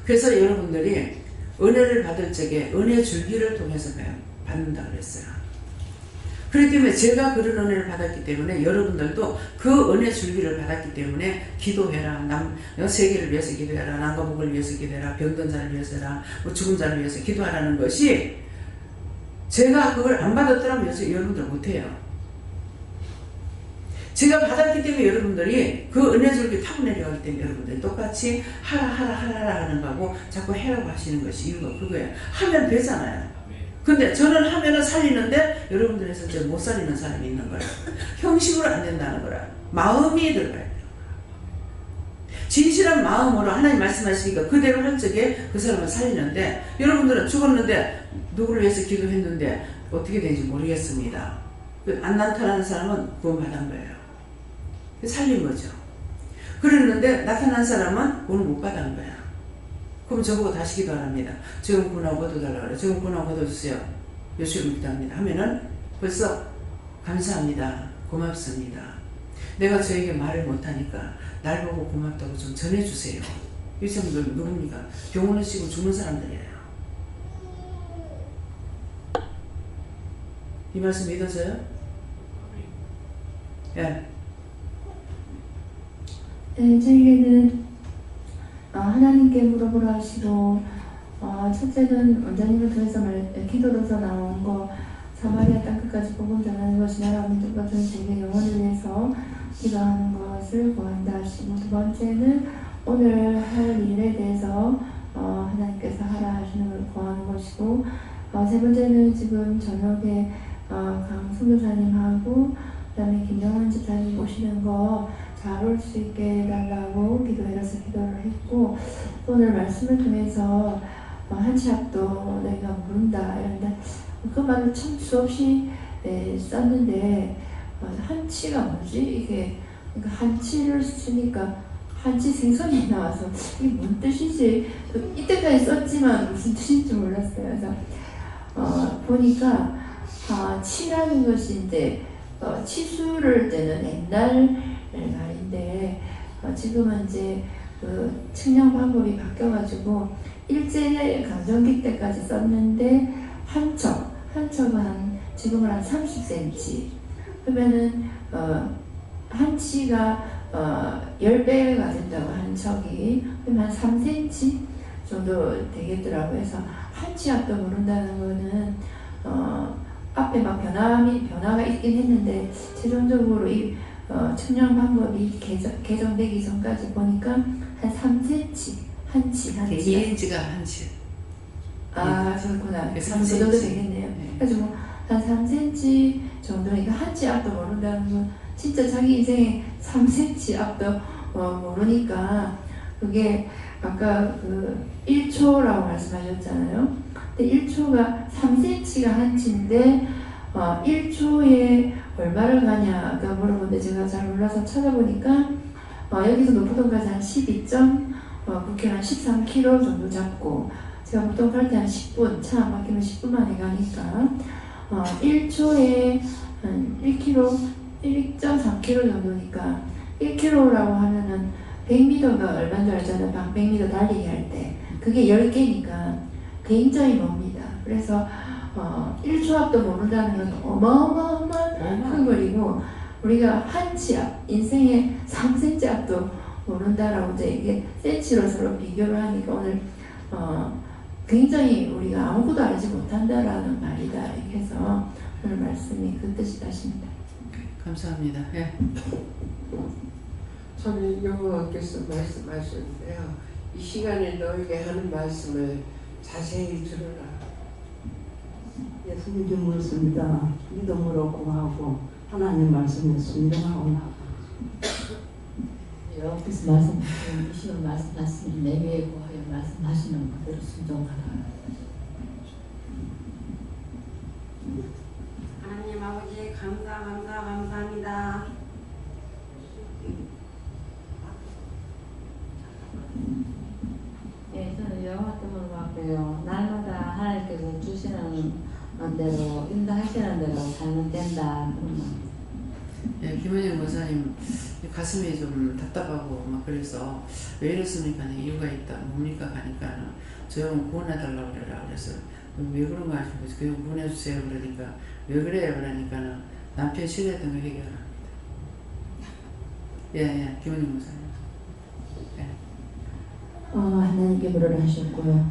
그래서 여러분들이 은혜를 받을 적에 은혜 줄기를 통해서 받는다 그랬어요. 그렇기 때문에 제가 그런 은혜를 받았기 때문에 여러분들도 그 은혜 줄기를 받았기 때문에 기도해라. 세계를 위해서 기도해라. 남과 북을 위해서 기도해라. 병든 자를 위해서 해라. 뭐 죽은 자를 위해서 기도하라는 것이 제가 그걸 안 받았더라면 여러분들 못해요. 제가 받았기 때문에 여러분들이 그 은혜 줄기 타고 내려갈 때 여러분들이 똑같이 하라 하는 거하고 자꾸 해라고 하시는 것이 이유가 그거예요. 하면 되잖아요. 근데 저는 하면은 살리는데 여러분들에서 이제 못 살리는 사람이 있는 거야. 형식으로 안 된다는 거라. 마음이 들어가야 돼요. 진실한 마음으로 하나님 말씀하시니까 그대로 할 적에 그 사람을 살리는데 여러분들은 죽었는데 누구를 위해서 기도했는데 어떻게 되는지 모르겠습니다. 안 나타나는 사람은 구원받은 거예요. 살린 거죠. 그랬는데 나타난 사람은 오늘 못 받은 거야. 그럼 저보고 다시 기도합니다. 지금 구원하고 거둬달라고 그래요. 지금 구원하고 거둬주세요. 요시를 기도합니다. 하면은 벌써 감사합니다. 고맙습니다. 내가 저에게 말을 못하니까 날 보고 고맙다고 좀 전해주세요. 이 사람들 누굽니까? 병원에 쉬고 죽는 사람들이에요. 이 말씀 믿어져요? 예. 네, 저에게는 하나님께 물어보라 하시고 첫째는 원장님을 통해서 기도로서 나온 거 사마리아 땅끝까지 복음 전하는 것이 나라 민족 같은 세계 영혼을 위해서 기도하는 것을 구한다 하시고 두 번째는 오늘 할 일에 대해서 하나님께서 하라 하시는 걸 구하는 것이고 세 번째는 지금 저녁에 강 선교사님하고 그다음에 김영원 집사님 오시는 거 잘 올 수 있게 해달라고 기도해서 기도를 했고 오늘 말씀을 통해서 한치 앞도 내가 모른다 이런데 그 말을 참 수없이 썼는데 한치가 뭐지? 이게 그러니까 한치를 쓰니까 한치 생선이 나와서 이게 뭔 뜻인지 이때까지 썼지만 무슨 뜻인지 몰랐어요. 그래서 보니까 치라는 것이 이제 치수를 떼는 옛날 말인데 지금은 이제 그 측량 방법이 바뀌어가지고 일제 강점기 때까지 썼는데 한척은 지금은 한 30cm 그러면은 한치가 10배가 된다고 한척이 그러면 한 3cm 정도 되겠더라고요. 그래서 한치 앞도 모른다는 거는 앞에 막 변화가 있긴 했는데 최종적으로 이 측량 방법이 개정되기 전까지 보니까 한 3cm 한치 1인치가 한치. 그렇구나. 그 정도 되겠네요. 그래서 한 3cm 정도니까 한치 앞도 모른다는 건 진짜 자기 인생에 3cm 앞도 모르니까 그게 아까 그 1초라고 말씀하셨잖아요. 근데 1초가 3cm가 한치인데 1초에 얼마를 가냐 아까 물어보는데 제가 잘 몰라서 찾아보니까 여기서 노포동까지 한 12.9km, 한 13km 정도 잡고 제가 보통 갈 때 한 10분, 차 안 막히면 10분 만에 가니까 1초에 한 1km, 1.3km 정도니까 1km라고 하면은 100m가 얼마인 줄 알잖아요. 100m 달리기 할 때 그게 10개니까 굉장히 멉니다. 그래서 1초 앞도 모른다는 건 어마어마한 큰 거리고 우리가 한치 앞, 인생의 3cm 앞도 모른다라고 이제 이게 센치로 서로 비교를 하니까 오늘 굉장히 우리가 아무것도 알지 못한다라는 말이다 이렇게 해서 오늘 말씀이 그 뜻이다십니다. 감사합니다. 예. 저는 여호와께서 말씀하셨는데요. 이 시간에 너에게 하는 말씀을 자세히 들으라. 예수님께 묻습니다. 믿음으로 구하고 하나님 말씀에 순종하고 나가. 여호와께서 말씀하시는 이 시간 말씀하시는 내 위에 구하여 말씀하시는 그대로 순종하라. 하나님 아버지 감사합니다. 예, 저는 여호와께 물어봤고요. 날마다 하나님께서 주시는 대로 인도하시는 대로 살면 된다. 예, 김원영 목사님 가슴이 좀 답답하고 막 그래서 왜 이렇습니까? 이유가 있다. 뭡니까? 가니까 저 형 구원해달라고 그래라. 그래서 왜 그런 거 하시고 그 형 구원해주세요. 그러니까 왜 그래요? 그러니까 남편 싫어했던 거 해결합니다. 예, 김원영 목사님. 하나님께 물어라 하셨고요.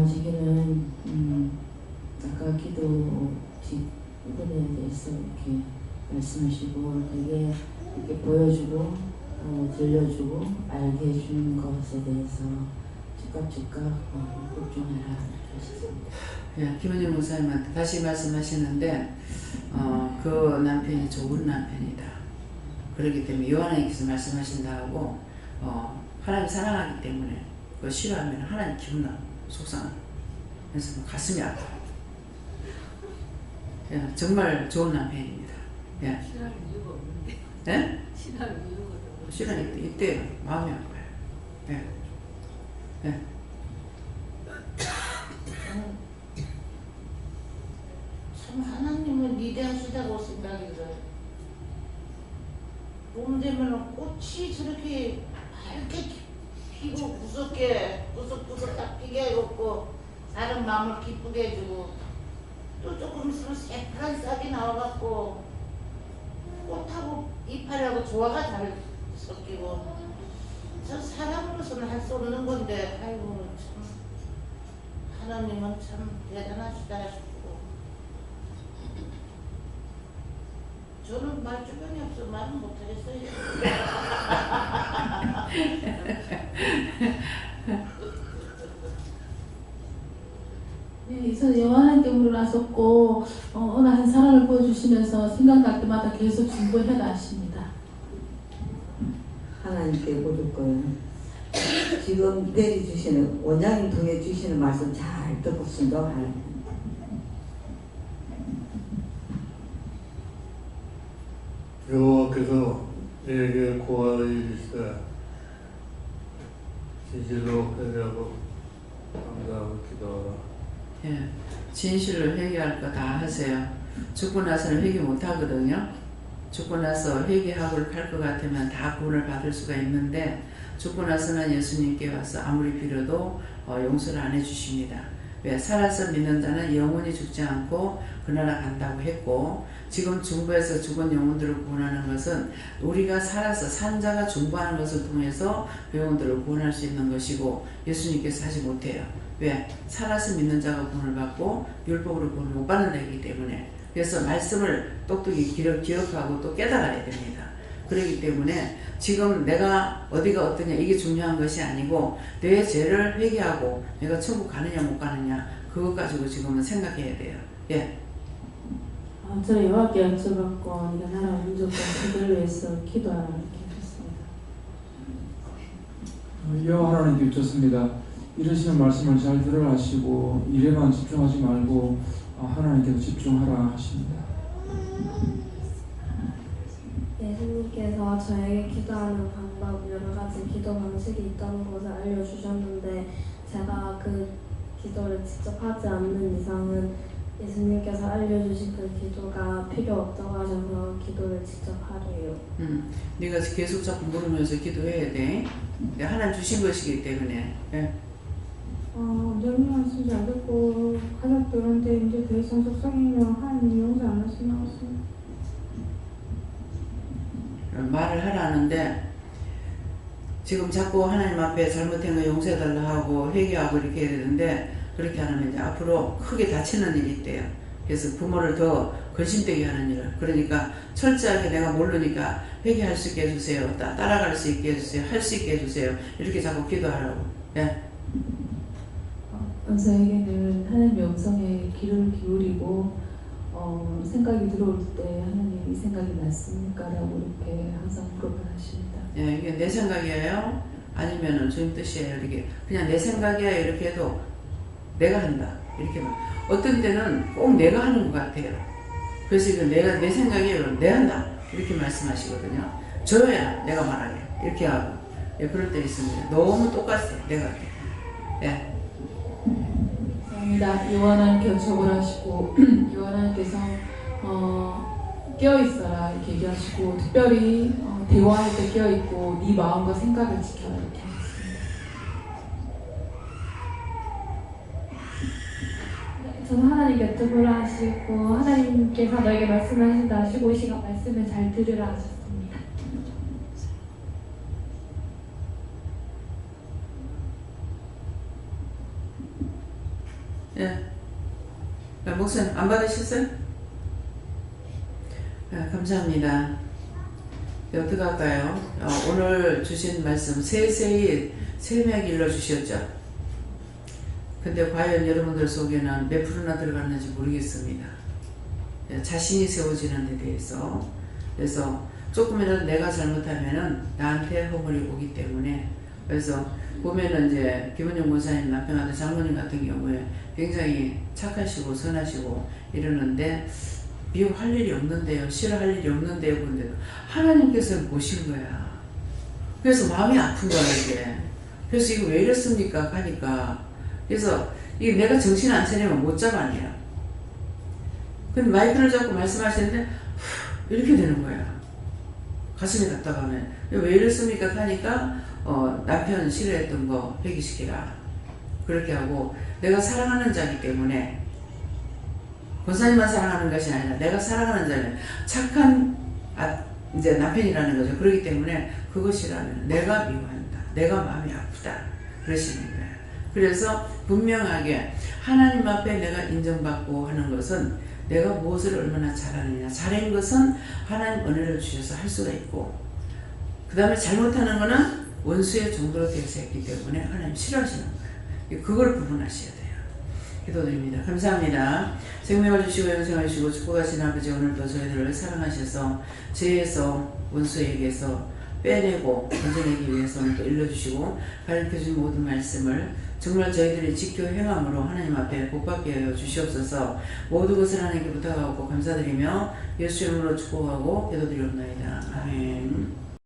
제게는 아까 기도 부분에 대해서 이렇게 말씀하시고 되게 이렇게 보여주고 들려주고 알게 해주는 것에 대해서 즉각 복종해라 하셨습니다. 예, 김은영 목사님한테 다시 말씀하시는데 그 남편이 좋은 남편이다. 그렇기 때문에 요한에게서 말씀하신다고 하나님 사랑하기 때문에 그거 싫어하면 하나님 기분 나고 속상하고 그래서 가슴이 아파. 예, 정말 좋은 남편입니다. 예. 싫어할 이유가 없는데. 예? 싫어할 이유가 없는데. 싫어할 이때 마음이 아파요. 예. 예. 참 하나님은 위대하시다고 생각이 들어요. 봄 되면 꽃이 저렇게 밝게 피고 구석구석 딱 피게 해놓고 사람 마음을 기쁘게 해주고 또 조금 있으면 새파란 싹이 나와갖고 꽃하고 이파리하고 조화가 잘 섞이고 저 사람으로서는 할 수 없는 건데 아이고 참 하나님은 참 대단하시다 싶고 저는 말 주변이 없어 말은 못하겠어요. 네, 이서 요한에게 물어났었고 어느 한 사람을 보여주시면서 생각날 때마다 계속 중보해라 하십니다. 하나님께 물을 거예요. 지금 내려주시는 원장님 통해 주시는 말씀 잘 듣고 순종하라. 여호와께서 내게 고하여 이르시되 진실로 회개하고 감사하고 기도하라. 예, 진실로 회개할 거 다 하세요. 죽고 나서는 회개 못 하거든요. 죽고 나서 회개하고 할 것 같으면 다 구원을 받을 수가 있는데 죽고 나서는 예수님께 와서 아무리 빌어도 용서를 안 해주십니다. 왜? 살아서 믿는 자는 영원히 죽지 않고 그 나라 간다고 했고 지금 중보에서 죽은 영혼들을 구원하는 것은 우리가 살아서 산 자가 중보하는 것을 통해서 그 영혼들을 구원할 수 있는 것이고 예수님께서 하지 못해요. 왜? 살아서 믿는 자가 구원을 받고 율법으로 구원을 못 받는 데이기 때문에 그래서 말씀을 똑똑히 기억하고 또 깨달아야 됩니다. 그렇기 때문에 지금 내가 어디가 어떠냐 이게 중요한 것이 아니고 내 죄를 회개하고 내가 천국 가느냐 못 가느냐 그것 가지고 지금은 생각해야 돼요. 예. 저는 여호와께 여쭤봤고 네가 나라 민족과 그들을 위해서 기도하라 이렇게 했습니다. 여호와 하나님께 여쭙습니다. 이러시는 말씀을 잘 들으라 하시고 일에만 집중하지 말고 하나님께도 집중하라 하십니다. 예수님께서 저에게 기도하는 방법 여러 가지 기도 방식이 있다는 것을 알려주셨는데 제가 그 기도를 직접 하지 않는 이상은 예수님께서 알려주신 그 기도가 필요 없다고 하셔서 기도를 직접 하래요. 네가 계속 자꾸 물으면서 기도해야 돼. 하나님 주신 것이기 때문에. 예. 원장님 말씀 잘 듣고 가족들한테 이제 더 이상 속상이면 하나님 용서 안 하시나 했습니다. 말을 하라는데 지금 자꾸 하나님 앞에 잘못된 거 용서해달라 하고 회개하고 이렇게 해야 되는데 그렇게 안 하면 이제 앞으로 크게 다치는 일이 있대요. 그래서 부모를 더 근심되게 하는 일을. 그러니까 철저하게 내가 모르니까 회개할 수 있게 해주세요. 따라갈 수 있게 해주세요. 할 수 있게 해주세요. 이렇게 자꾸 기도하라고. 예. 저에게는 하나님의 음성에 귀를 기울이고 생각이 들어올 때 하나님 이 생각이 맞습니까? 라고 이렇게 항상 물어봐 하십니다. 예, 이게 내 생각이에요? 아니면은 주님 뜻이에요? 이렇게 그냥 내 생각이야 이렇게 해도 내가 한다 이렇게 말. 어떤 때는 꼭 내가 하는 것 같아요. 그래서 이거 내 생각이에요. 내가 한다 이렇게 말씀하시거든요. 저야 내가 말하게 이렇게 하고 예, 그럴 때 있습니다. 너무 똑같아요. 내가 예. 감사합니다. 요한하나님께 요청을 하시고 요한하나님께서 깨어있어라 이렇게 얘기하시고 특별히 대화할 때 깨어있고 네 마음과 생각을 지켜라 이렇게 하셨습니다. 저는 하나님께 여쭤보라 하시고 하나님께서 너에게 말씀하신다 하시고 이 시간 말씀을 잘 들으라 하셨습니다. 예. 목사님 안 받으셨어요? 감사합니다. 어떻게 할까요? 오늘 주신 말씀 세세히 세미하게 일러주셨죠? 근데 과연 여러분들 속에는 몇 프로나 들어갔는지 모르겠습니다. 자신이 세워지는 데 대해서. 그래서 조금이라도 내가 잘못하면은 나한테 허물이 오기 때문에, 그래서 보면은 이제 김은영 권사님 남편 같은 장모님 같은 경우에 굉장히 착하시고 선하시고 이러는데 미워할 일이 없는데요, 싫어할 일이 없는데요, 그런데 하나님께서 보신 거야. 그래서 마음이 아픈 거야 이게. 그래서 이거 왜 이랬습니까 하니까, 그래서 이게 내가 정신 안 차리면 못 잡아내요. 근데 마이크를 잡고 말씀하시는데 이렇게 되는 거야. 가슴에 답답하면 왜 이랬습니까 하니까 남편 싫어했던 거 회개시키라 그렇게 하고, 내가 사랑하는 자이기 때문에 권사님만 사랑하는 것이 아니라 내가 사랑하는 자는 착한 이제 남편이라는 거죠. 그렇기 때문에 그것이라면 내가 미워한다, 내가 마음이 아프다 그러시는 거예요. 그래서 분명하게 하나님 앞에 내가 인정받고 하는 것은 내가 무엇을 얼마나 잘하느냐, 잘한 것은 하나님 은혜를 주셔서 할 수가 있고, 그 다음에 잘못하는 거는 원수의 종도로 되어서 했기 때문에 하나님 싫어하시는 거예요. 그걸 구분하셔야 돼요. 기도드립니다. 감사합니다. 생명을 주시고 영생을 주시고 축복하신 아버지, 오늘도 저희들을 사랑하셔서 죄에서 원수에게서 빼내고 건져내기 위해서 오늘 또 일러주시고 가르쳐준 모든 말씀을 정말 저희들이 지켜 행함으로 하나님 앞에 복받게 하여 주시옵소서. 모든 것을 하나님께 부탁하고 감사드리며 예수 이름으로 축복하고 기도드리옵나이다. 아멘.